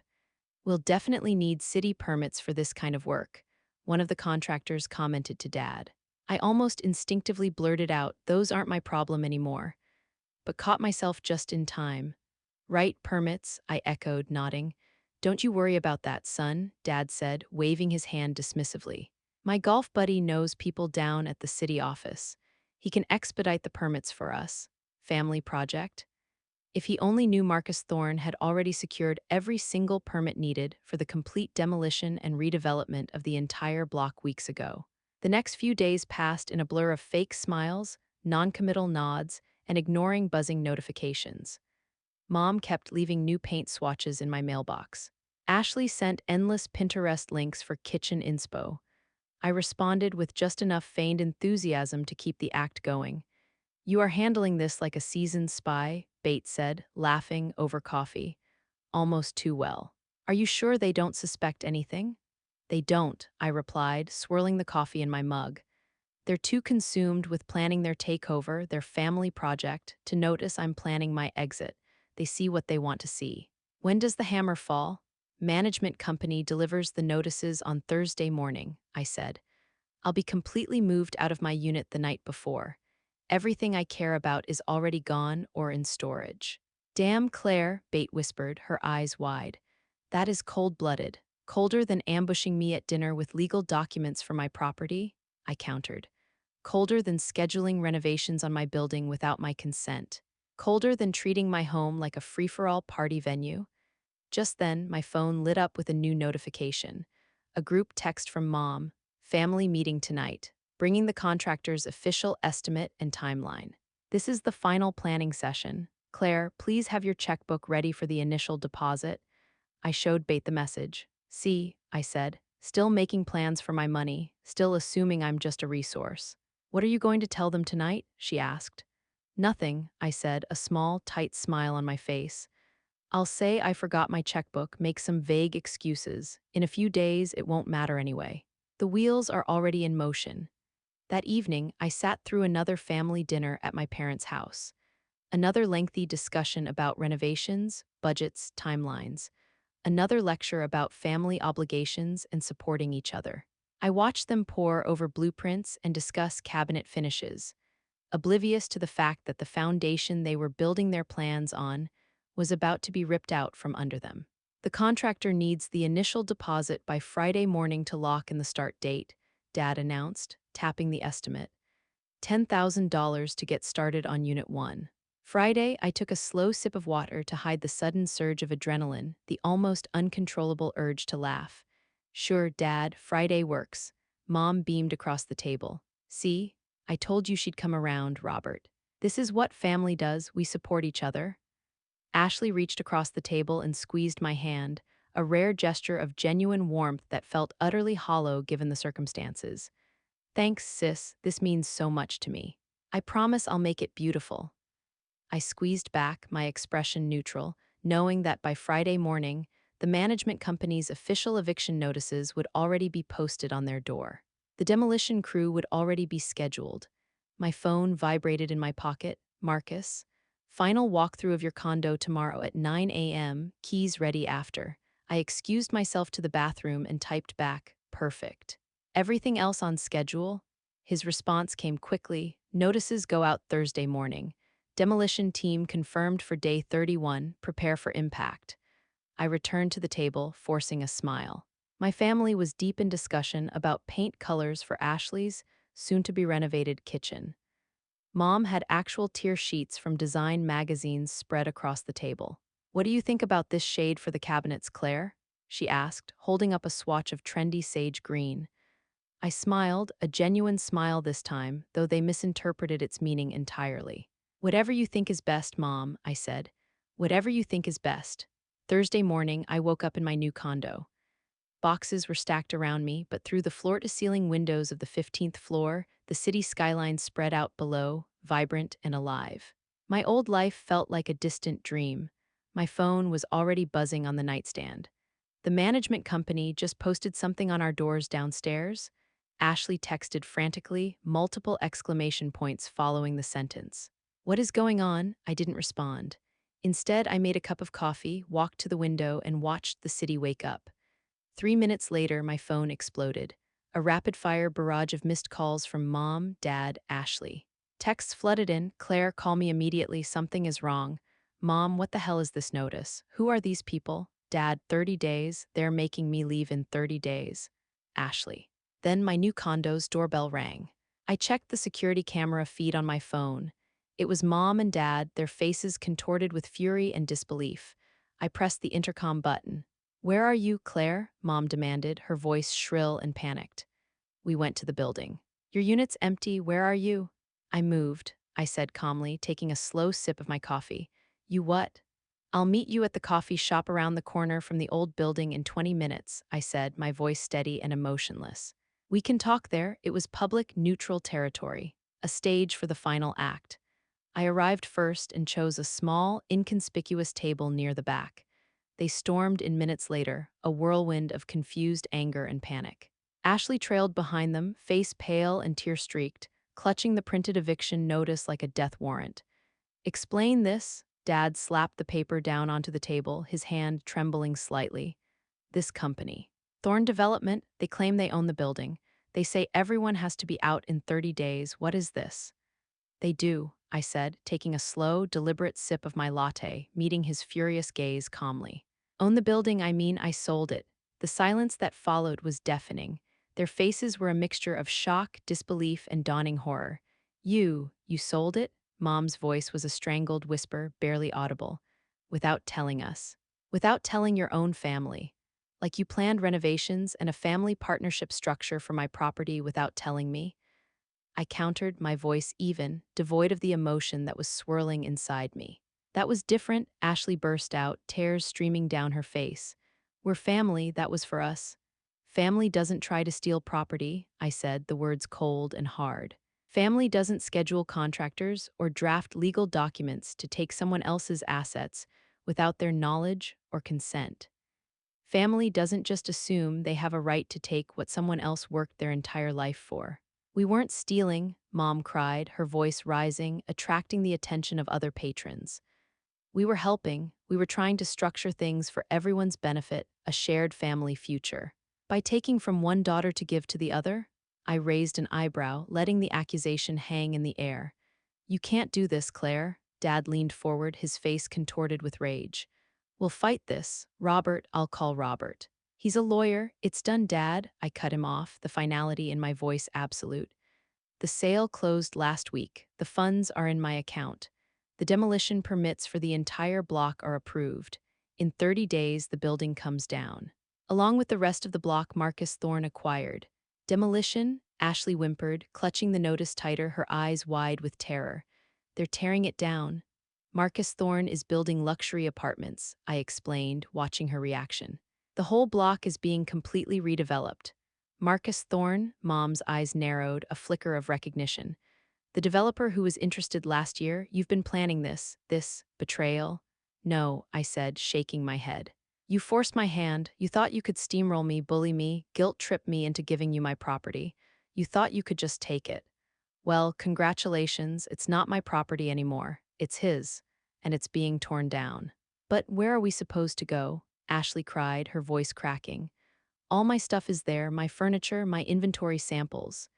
"We'll definitely need city permits for this kind of work," one of the contractors commented to Dad. I almost instinctively blurted out, "Those aren't my problem anymore," but caught myself just in time. "Right, permits," I echoed, nodding. "Don't you worry about that, son," Dad said, waving his hand dismissively. "My golf buddy knows people down at the city office. He can expedite the permits for us." Family project? If he only knew Marcus Thorne had already secured every single permit needed for the complete demolition and redevelopment of the entire block weeks ago. The next few days passed in a blur of fake smiles, non-committal nods, and ignoring buzzing notifications. Mom kept leaving new paint swatches in my mailbox. Ashley sent endless Pinterest links for kitchen inspo. I responded with just enough feigned enthusiasm to keep the act going. "You are handling this like a seasoned spy," Bates said, laughing over coffee. "Almost too well. Are you sure they don't suspect anything?" "They don't," I replied, swirling the coffee in my mug. They're too consumed with planning their takeover, their family project, to notice I'm planning my exit. They see what they want to see. When does the hammer fall? Management company delivers the notices on Thursday morning, I said. I'll be completely moved out of my unit the night before. Everything I care about is already gone or in storage. Damn, Claire, Bate whispered, her eyes wide. That is cold-blooded. Colder than ambushing me at dinner with legal documents for my property, I countered. Colder than scheduling renovations on my building without my consent. Colder than treating my home like a free-for-all party venue. Just then, my phone lit up with a new notification. A group text from Mom, family meeting tonight, bringing the contractor's official estimate and timeline. This is the final planning session. Claire, please have your checkbook ready for the initial deposit. I showed Bate the message. See, I said, still making plans for my money, still assuming I'm just a resource. What are you going to tell them tonight? She asked. Nothing, I said, a small, tight smile on my face. I'll say I forgot my checkbook, make some vague excuses. In a few days, it won't matter anyway. The wheels are already in motion. That evening, I sat through another family dinner at my parents' house. Another lengthy discussion about renovations, budgets, timelines. Another lecture about family obligations and supporting each other. I watched them pore over blueprints and discuss cabinet finishes, oblivious to the fact that the foundation they were building their plans on was about to be ripped out from under them. The contractor needs the initial deposit by Friday morning to lock in the start date, Dad announced, tapping the estimate. $10,000 to get started on Unit 1. Friday, I took a slow sip of water to hide the sudden surge of adrenaline, the almost uncontrollable urge to laugh. Sure, Dad, Friday works. Mom beamed across the table. See? I told you she'd come around, Robert. This is what family does, we support each other. Ashley reached across the table and squeezed my hand, a rare gesture of genuine warmth that felt utterly hollow given the circumstances. Thanks, sis, this means so much to me. I promise I'll make it beautiful. I squeezed back, my expression neutral, knowing that by Friday morning, the management company's official eviction notices would already be posted on their door. The demolition crew would already be scheduled. My phone vibrated in my pocket. Marcus, final walkthrough of your condo tomorrow at 9 a.m., keys ready after. I excused myself to the bathroom and typed back, perfect. Everything else on schedule? His response came quickly, notices go out Thursday morning. Demolition team confirmed for day 31, prepare for impact. I returned to the table, forcing a smile. My family was deep in discussion about paint colors for Ashley's soon-to-be-renovated kitchen. Mom had actual tier sheets from design magazines spread across the table. What do you think about this shade for the cabinets, Claire? She asked, holding up a swatch of trendy sage green. I smiled, a genuine smile this time, though they misinterpreted its meaning entirely. Whatever you think is best, Mom, I said. Whatever you think is best. Thursday morning, I woke up in my new condo. Boxes were stacked around me, but through the floor-to-ceiling windows of the 15th floor, the city skyline spread out below, vibrant and alive. My old life felt like a distant dream. My phone was already buzzing on the nightstand. The management company just posted something on our doors downstairs. Ashley texted frantically, multiple exclamation points following the sentence. What is going on? I didn't respond. Instead, I made a cup of coffee, walked to the window, and watched the city wake up. 3 minutes later, my phone exploded. A rapid-fire barrage of missed calls from Mom, Dad, Ashley. Texts flooded in. Claire, call me immediately. Something is wrong. Mom, what the hell is this notice? Who are these people? Dad, 30 days. They're making me leave in 30 days. Ashley. Then my new condo's doorbell rang. I checked the security camera feed on my phone. It was Mom and Dad, their faces contorted with fury and disbelief. I pressed the intercom button. Where are you, Claire? Mom demanded, her voice shrill and panicked. We went to the building. Your unit's empty. Where are you? I moved, I said calmly, taking a slow sip of my coffee. You what? I'll meet you at the coffee shop around the corner from the old building in 20 minutes, I said, my voice steady and emotionless. We can talk there. It was public, neutral territory, a stage for the final act. I arrived first and chose a small, inconspicuous table near the back. They stormed in minutes later, a whirlwind of confused anger and panic. Ashley trailed behind them, face pale and tear-streaked, clutching the printed eviction notice like a death warrant. Explain this. Dad slapped the paper down onto the table, his hand trembling slightly. This company. Thorn Development, they claim they own the building. They say everyone has to be out in 30 days. What is this? They do, I said, taking a slow, deliberate sip of my latte, meeting his furious gaze calmly. Own the building, I mean I sold it. The silence that followed was deafening. Their faces were a mixture of shock, disbelief, and dawning horror. You sold it? Mom's voice was a strangled whisper, barely audible. Without telling us. Without telling your own family. Like you planned renovations and a family partnership structure for my property without telling me. I countered, my voice even, devoid of the emotion that was swirling inside me. That was different, Ashley burst out, tears streaming down her face. We're family, that was for us. Family doesn't try to steal property, I said, the words cold and hard. Family doesn't schedule contractors or draft legal documents to take someone else's assets without their knowledge or consent. Family doesn't just assume they have a right to take what someone else worked their entire life for. We weren't stealing, Mom cried, her voice rising, attracting the attention of other patrons. We were helping. We were trying to structure things for everyone's benefit, a shared family future. By taking from one daughter to give to the other? I raised an eyebrow, letting the accusation hang in the air. You can't do this, Claire. Dad leaned forward, his face contorted with rage. We'll fight this. Robert, I'll call Robert. He's a lawyer. It's done, Dad. I cut him off, the finality in my voice absolute. The sale closed last week. The funds are in my account. The demolition permits for the entire block are approved. In 30 days, the building comes down. Along with the rest of the block Marcus Thorne acquired. Demolition? Ashley whimpered, clutching the notice tighter, her eyes wide with terror. They're tearing it down. Marcus Thorne is building luxury apartments, I explained, watching her reaction. The whole block is being completely redeveloped. Marcus Thorne, Mom's eyes narrowed, a flicker of recognition. The developer who was interested last year, you've been planning this betrayal? No, I said, shaking my head. You forced my hand. You thought you could steamroll me, bully me, guilt-trip me into giving you my property. You thought you could just take it. Well, congratulations, it's not my property anymore. It's his, and it's being torn down. But where are we supposed to go? Ashley cried, her voice cracking. All my stuff is there, my furniture, my inventory samples.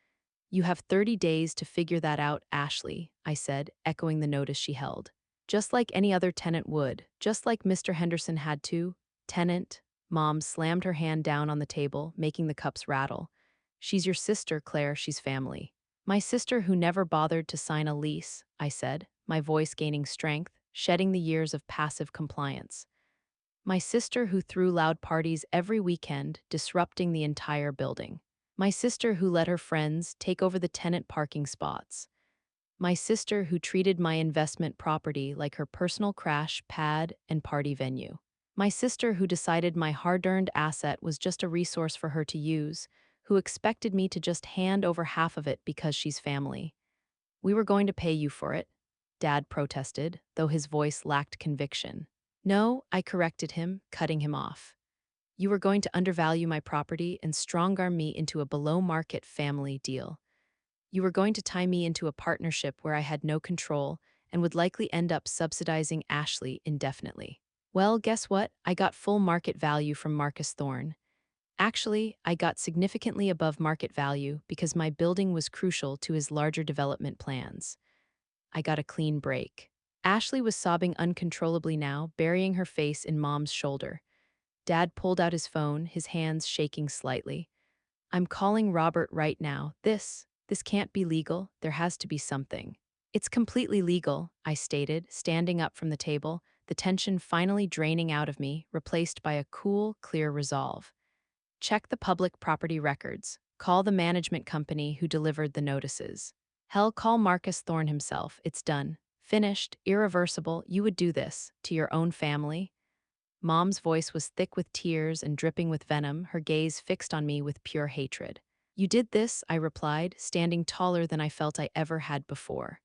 You have 30 days to figure that out, Ashley, I said, echoing the notice she held. Just like any other tenant would, just like Mr. Henderson had to. Tenant? Mom slammed her hand down on the table, making the cups rattle. She's your sister, Claire, she's family. My sister who never bothered to sign a lease, I said, my voice gaining strength, shedding the years of passive compliance. My sister who threw loud parties every weekend, disrupting the entire building. My sister who let her friends take over the tenant parking spots. My sister who treated my investment property like her personal crash pad and party venue. My sister who decided my hard-earned asset was just a resource for her to use, who expected me to just hand over half of it because she's family. We were going to pay you for it, Dad protested, though his voice lacked conviction. No, I corrected him, cutting him off. You were going to undervalue my property and strong-arm me into a below-market family deal. You were going to tie me into a partnership where I had no control and would likely end up subsidizing Ashley indefinitely. Well, guess what? I got full market value from Marcus Thorne. Actually, I got significantly above market value because my building was crucial to his larger development plans. I got a clean break. Ashley was sobbing uncontrollably now, burying her face in Mom's shoulder. Dad pulled out his phone, his hands shaking slightly. I'm calling Robert right now. This can't be legal. There has to be something. It's completely legal, I stated, standing up from the table, the tension finally draining out of me, replaced by a cool, clear resolve. Check the public property records. Call the management company who delivered the notices. Hell, call Marcus Thorne himself. It's done. Finished. Irreversible. You would do this to your own family. Mom's voice was thick with tears and dripping with venom, her gaze fixed on me with pure hatred. You did this, I replied, standing taller than I felt I ever had before.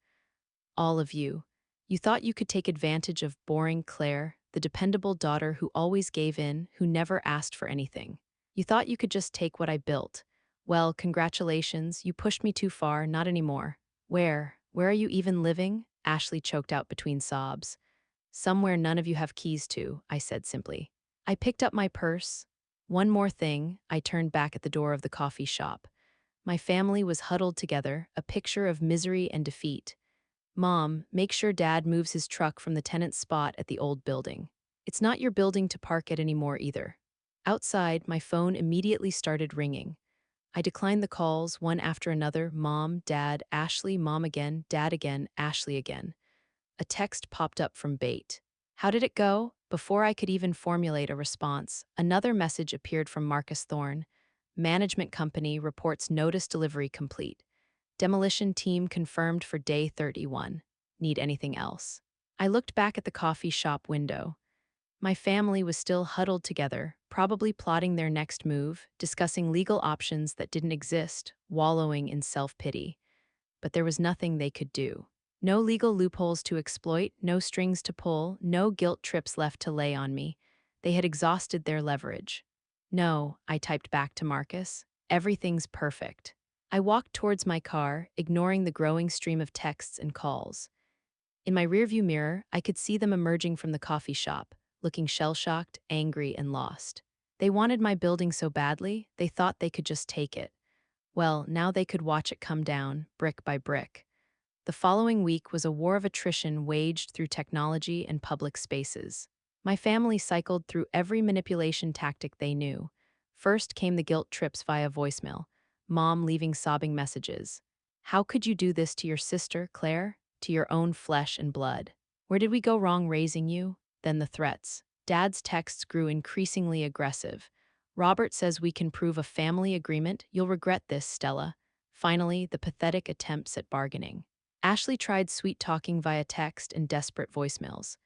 All of you. You thought you could take advantage of boring Claire, the dependable daughter who always gave in, who never asked for anything. You thought you could just take what I built, Well, congratulations. You pushed me too far, not anymore. Where? Where are you even living? Ashley choked out between sobs. Somewhere none of you have keys to, I said simply. I picked up my purse. One more thing, I turned back at the door of the coffee shop. My family was huddled together, a picture of misery and defeat. Mom, make sure Dad moves his truck from the tenant's spot at the old building. It's not your building to park at anymore either. Outside, my phone immediately started ringing. I declined the calls, one after another: Mom, Dad, Ashley, Mom again, Dad again, Ashley again. A text popped up from Bait. How did it go? Before I could even formulate a response, another message appeared from Marcus Thorne. Management company reports notice delivery complete. Demolition team confirmed for day 31. Need anything else? I looked back at the coffee shop window. My family was still huddled together, probably plotting their next move, discussing legal options that didn't exist, wallowing in self-pity. But there was nothing they could do. No legal loopholes to exploit, no strings to pull, no guilt trips left to lay on me. They had exhausted their leverage. No, I typed back to Marcus. Everything's perfect. I walked towards my car, ignoring the growing stream of texts and calls. In my rearview mirror, I could see them emerging from the coffee shop, looking shell-shocked, angry, and lost. They wanted my building so badly, they thought they could just take it. Well, now they could watch it come down, brick by brick. The following week was a war of attrition waged through technology and public spaces. My family cycled through every manipulation tactic they knew. First came the guilt trips via voicemail, Mom leaving sobbing messages. How could you do this to your sister, Claire? To your own flesh and blood? Where did we go wrong raising you? Then the threats. Dad's texts grew increasingly aggressive. Robert says we can prove a family agreement. You'll regret this, Stella. Finally, the pathetic attempts at bargaining. Ashley tried sweet-talking via text and desperate voicemails.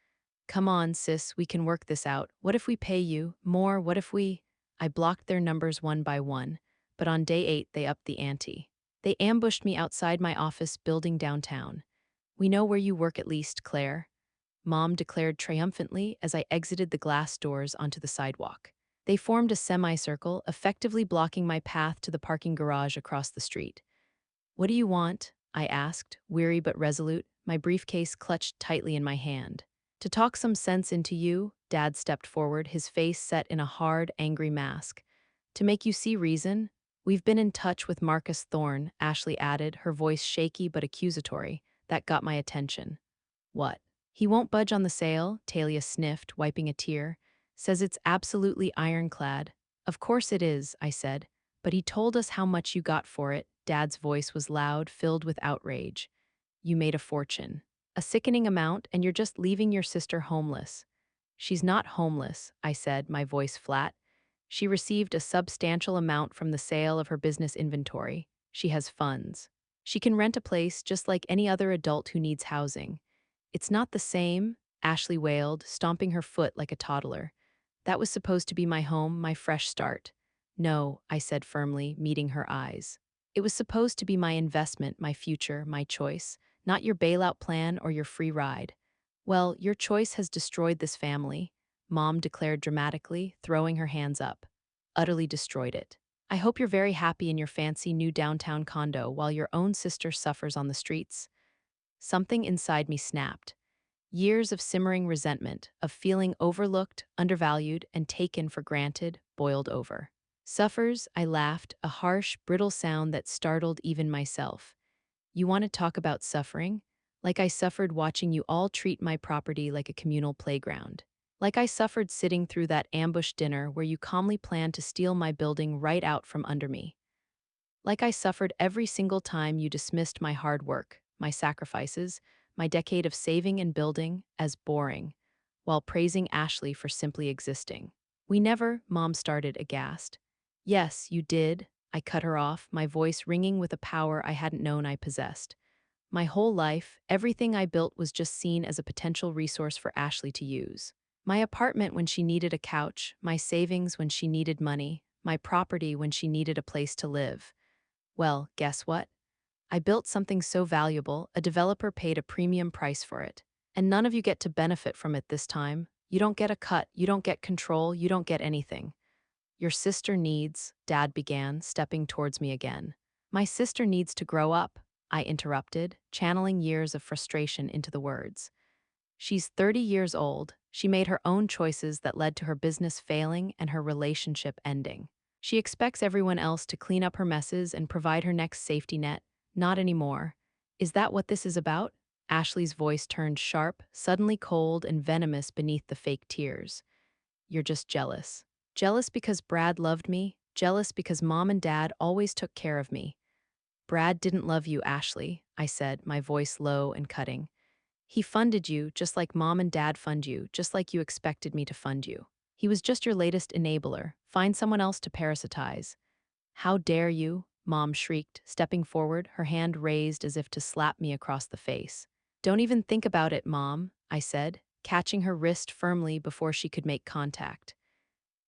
Come on, sis, we can work this out. What if we pay you more? What if we... I blocked their numbers one by one, but on day 8 they upped the ante. They ambushed me outside my office building downtown. We know where you work at least, Claire, Mom declared triumphantly as I exited the glass doors onto the sidewalk. They formed a semicircle, effectively blocking my path to the parking garage across the street. What do you want? I asked, weary but resolute, my briefcase clutched tightly in my hand. To talk some sense into you, Dad stepped forward, his face set in a hard, angry mask. To make you see reason? We've been in touch with Marcus Thorne, Ashley added, her voice shaky but accusatory. That got my attention. What? He won't budge on the sale, Talia sniffed, wiping a tear. Says it's absolutely ironclad. Of course it is, I said. But he told us how much you got for it. Dad's voice was loud, filled with outrage. You made a fortune. A sickening amount, and you're just leaving your sister homeless. She's not homeless, I said, my voice flat. She received a substantial amount from the sale of her business inventory. She has funds. She can rent a place just like any other adult who needs housing. It's not the same, Ashley wailed, stomping her foot like a toddler. That was supposed to be my home, my fresh start. No, I said firmly, meeting her eyes. It was supposed to be my investment, my future, my choice, not your bailout plan or your free ride. Well, your choice has destroyed this family, Mom declared dramatically, throwing her hands up. Utterly destroyed it. I hope you're very happy in your fancy new downtown condo while your own sister suffers on the streets. Something inside me snapped. Years of simmering resentment, of feeling overlooked, undervalued, and taken for granted, boiled over. Suffers, I laughed, a harsh, brittle sound that startled even myself. You want to talk about suffering? Like I suffered watching you all treat my property like a communal playground. Like I suffered sitting through that ambush dinner where you calmly planned to steal my building right out from under me. Like I suffered every single time you dismissed my hard work, my sacrifices, my decade of saving and building as boring, while praising Ashley for simply existing. We never, Mom started aghast. Yes, you did. I cut her off, my voice ringing with a power I hadn't known I possessed. My whole life, everything I built was just seen as a potential resource for Ashley to use. My apartment when she needed a couch, my savings when she needed money, my property when she needed a place to live. Well, guess what? I built something so valuable, a developer paid a premium price for it. And none of you get to benefit from it this time. You don't get a cut, you don't get control, you don't get anything. Your sister needs, Dad began, stepping towards me again. My sister needs to grow up, I interrupted, channeling years of frustration into the words. She's 30 years old. She made her own choices that led to her business failing and her relationship ending. She expects everyone else to clean up her messes and provide her next safety net. Not anymore. Is that what this is about? Ashley's voice turned sharp, suddenly cold and venomous beneath the fake tears. You're just jealous. Jealous because Brad loved me, jealous because Mom and Dad always took care of me. Brad didn't love you, Ashley, I said, my voice low and cutting. He funded you just like Mom and Dad fund you, just like you expected me to fund you. He was just your latest enabler. Find someone else to parasitize. How dare you? Mom shrieked, stepping forward, her hand raised as if to slap me across the face. Don't even think about it, Mom, I said, catching her wrist firmly before she could make contact.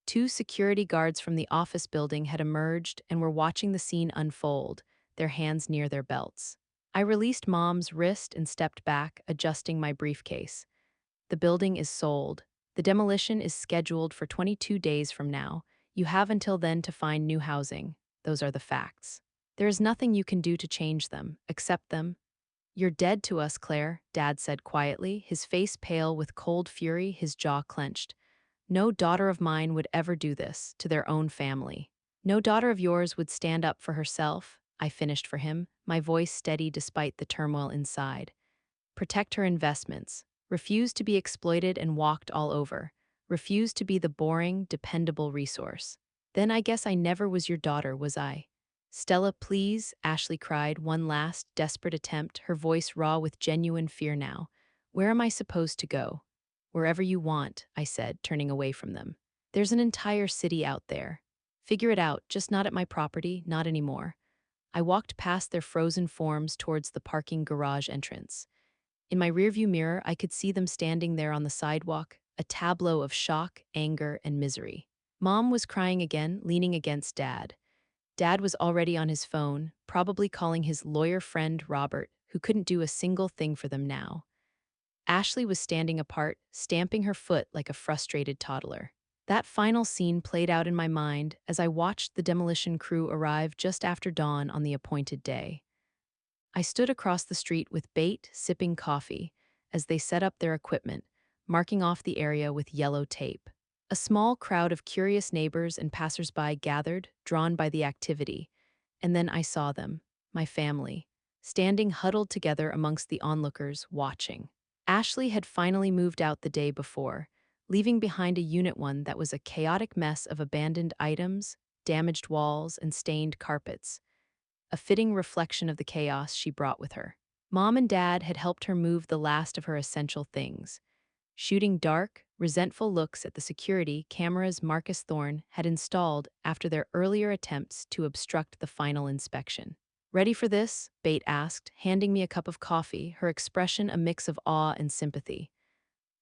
Two security guards from the office building had emerged and were watching the scene unfold, their hands near their belts. I released Mom's wrist and stepped back, adjusting my briefcase. The building is sold. The demolition is scheduled for 22 days from now. You have until then to find new housing. Those are the facts. There is nothing you can do to change them. Accept them. You're dead to us, Claire, Dad said quietly, his face pale with cold fury, his jaw clenched. No daughter of mine would ever do this to their own family. No daughter of yours would stand up for herself, I finished for him, my voice steady despite the turmoil inside. Protect her investments. Refuse to be exploited and walked all over. Refuse to be the boring, dependable resource. Then I guess I never was your daughter, was I? Stella, please, Ashley cried, one last, desperate attempt, her voice raw with genuine fear now. Where am I supposed to go? Wherever you want, I said, turning away from them. There's an entire city out there. Figure it out, just not at my property, not anymore. I walked past their frozen forms towards the parking garage entrance. In my rearview mirror, I could see them standing there on the sidewalk, a tableau of shock, anger, and misery. Mom was crying again, leaning against Dad. Dad was already on his phone, probably calling his lawyer friend Robert, who couldn't do a single thing for them now. Ashley was standing apart, stamping her foot like a frustrated toddler. That final scene played out in my mind as I watched the demolition crew arrive just after dawn on the appointed day. I stood across the street with Bate sipping coffee as they set up their equipment, marking off the area with yellow tape. A small crowd of curious neighbors and passersby gathered, drawn by the activity, and then I saw them, my family, standing huddled together amongst the onlookers, watching. Ashley had finally moved out the day before, leaving behind a unit one that was a chaotic mess of abandoned items, damaged walls, and stained carpets, a fitting reflection of the chaos she brought with her. Mom and Dad had helped her move the last of her essential things. Shooting dark, resentful looks at the security cameras Marcus Thorne had installed after their earlier attempts to obstruct the final inspection. Ready for this? Bate asked, handing me a cup of coffee, her expression a mix of awe and sympathy.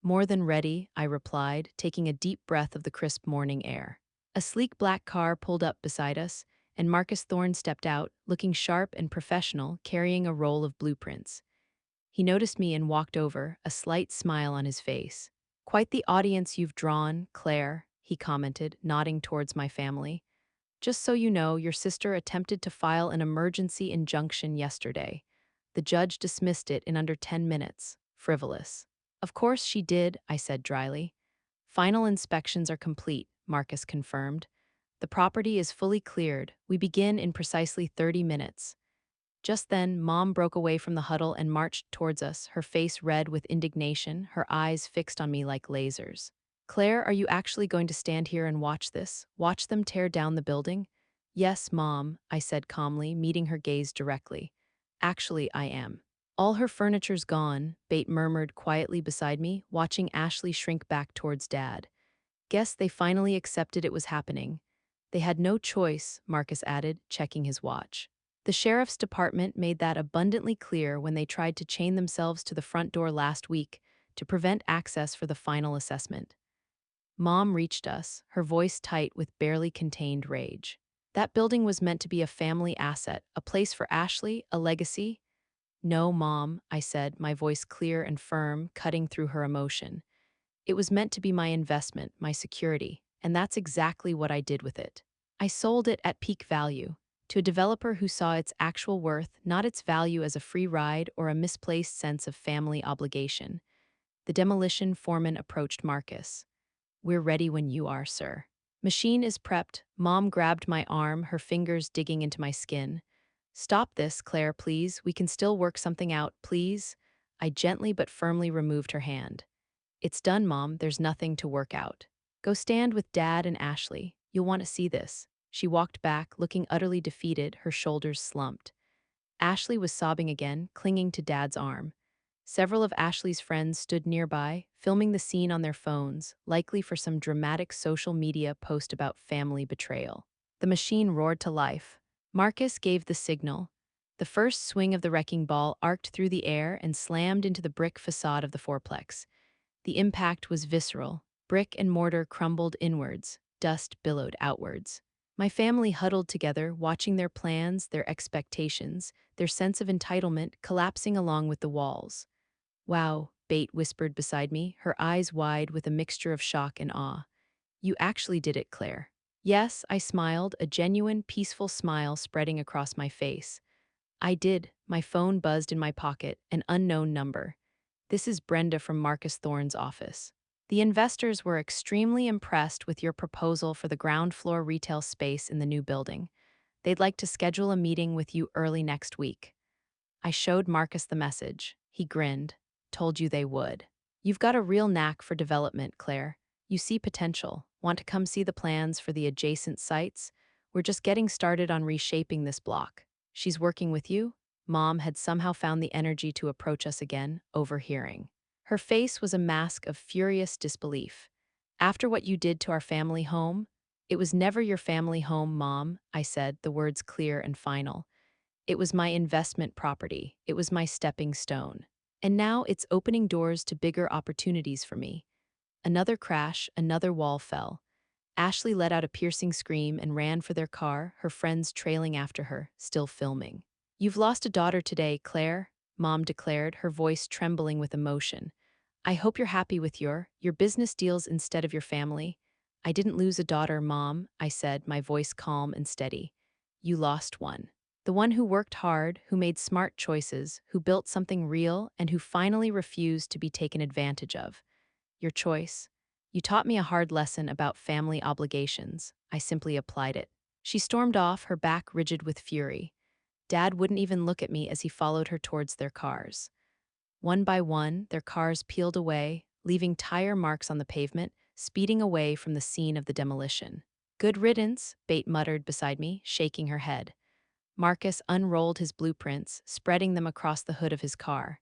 More than ready, I replied, taking a deep breath of the crisp morning air. A sleek black car pulled up beside us, and Marcus Thorne stepped out, looking sharp and professional, carrying a roll of blueprints. He noticed me and walked over, a slight smile on his face. Quite the audience you've drawn, Claire, he commented, nodding towards my family. Just so you know, your sister attempted to file an emergency injunction yesterday. The judge dismissed it in under 10 minutes. Frivolous. Of course she did, I said dryly. Final inspections are complete, Marcus confirmed. The property is fully cleared. We begin in precisely 30 minutes. Just then, Mom broke away from the huddle and marched towards us, her face red with indignation, her eyes fixed on me like lasers. Claire, are you actually going to stand here and watch this? Watch them tear down the building? Yes, Mom, I said calmly, meeting her gaze directly. Actually, I am. All her furniture's gone, Bate murmured quietly beside me, watching Ashley shrink back towards Dad. Guess they finally accepted it was happening. They had no choice, Marcus added, checking his watch. The sheriff's department made that abundantly clear when they tried to chain themselves to the front door last week to prevent access for the final assessment. Mom reached us, her voice tight with barely contained rage. That building was meant to be a family asset, a place for Ashley, a legacy. No, Mom, I said, my voice clear and firm, cutting through her emotion. It was meant to be my investment, my security. and that's exactly what I did with it. I sold it at peak value to a developer who saw its actual worth, not its value as a free ride or a misplaced sense of family obligation. The demolition foreman approached Marcus. "We're ready when you are, sir." "Machine is prepped." Mom grabbed my arm, her fingers digging into my skin. "Stop this, Claire, please. We can still work something out, please." I gently but firmly removed her hand. "It's done, Mom. There's nothing to work out. Go stand with Dad and Ashley. You'll want to see this." She walked back, looking utterly defeated, her shoulders slumped. Ashley was sobbing again, clinging to Dad's arm. Several of Ashley's friends stood nearby, filming the scene on their phones, likely for some dramatic social media post about family betrayal. The machine roared to life. Marcus gave the signal. The first swing of the wrecking ball arced through the air and slammed into the brick facade of the fourplex. The impact was visceral. Brick and mortar crumbled inwards, dust billowed outwards. My family huddled together, watching their plans, their expectations, their sense of entitlement collapsing along with the walls. "Wow," Bate whispered beside me, her eyes wide with a mixture of shock and awe. "You actually did it, Claire." "Yes," I smiled, a genuine, peaceful smile spreading across my face. "I did." My phone buzzed in my pocket, an unknown number. "This is Brenda from Marcus Thorne's office. The investors were extremely impressed with your proposal for the ground floor retail space in the new building. They'd like to schedule a meeting with you early next week." I showed Marcus the message. He grinned. "Told you they would." "You've got a real knack for development, Claire. You see potential. Want to come see the plans for the adjacent sites? We're just getting started on reshaping this block." "She's working with you?" Mom had somehow found the energy to approach us again, overhearing. Her face was a mask of furious disbelief. "After what you did to our family home?" "It was never your family home, Mom," I said, the words clear and final. "It was my investment property. It was my stepping stone. And now it's opening doors to bigger opportunities for me." Another crash, another wall fell. Ashley let out a piercing scream and ran for their car, her friends trailing after her, still filming. "You've lost a daughter today, Claire," Mom declared, her voice trembling with emotion. "I hope you're happy with your business deals instead of your family." "I didn't lose a daughter, Mom," I said, my voice calm and steady. "You lost one. The one who worked hard, who made smart choices, who built something real, and who finally refused to be taken advantage of. Your choice. You taught me a hard lesson about family obligations. I simply applied it." She stormed off, her back rigid with fury. Dad wouldn't even look at me as he followed her towards their cars. One by one, their cars peeled away, leaving tire marks on the pavement, speeding away from the scene of the demolition. "Good riddance," Bate muttered beside me, shaking her head. Marcus unrolled his blueprints, spreading them across the hood of his car.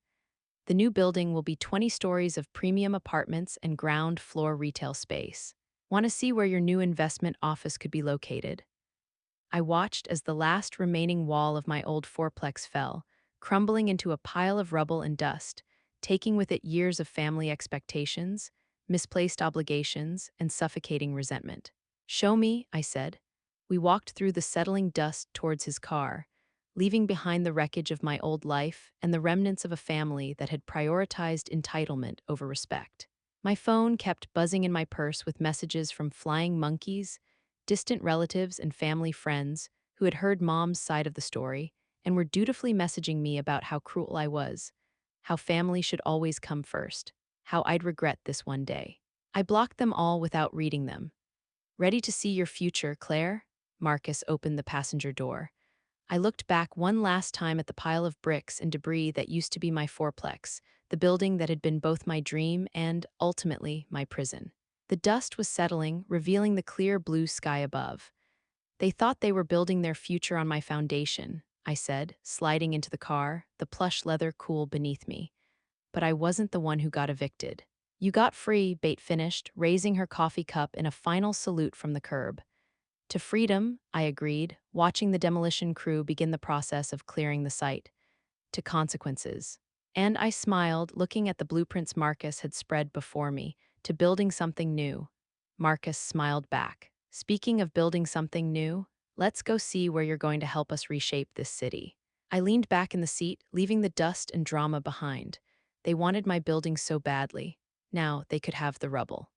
"The new building will be 20 stories of premium apartments and ground floor retail space. Want to see where your new investment office could be located?" I watched as the last remaining wall of my old fourplex fell, crumbling into a pile of rubble and dust, taking with it years of family expectations, misplaced obligations, and suffocating resentment. "Show me," I said. We walked through the settling dust towards his car, leaving behind the wreckage of my old life and the remnants of a family that had prioritized entitlement over respect. My phone kept buzzing in my purse with messages from flying monkeys, distant relatives and family friends who had heard Mom's side of the story and were dutifully messaging me about how cruel I was, how family should always come first, how I'd regret this one day. I blocked them all without reading them. "Ready to see your future, Claire?" Marcus opened the passenger door. I looked back one last time at the pile of bricks and debris that used to be my fourplex, the building that had been both my dream and, ultimately, my prison. The dust was settling, revealing the clear blue sky above. "They thought they were building their future on my foundation," I said, sliding into the car, the plush leather cool beneath me. "But I wasn't the one who got evicted." "You got free," Bate finished, raising her coffee cup in a final salute from the curb. "To freedom," I agreed, watching the demolition crew begin the process of clearing the site. "To consequences." And I smiled, looking at the blueprints Marcus had spread before me, to building something new. Marcus smiled back. "Speaking of building something new, let's go see where you're going to help us reshape this city." I leaned back in the seat, leaving the dust and drama behind. They wanted my building so badly. Now they could have the rubble.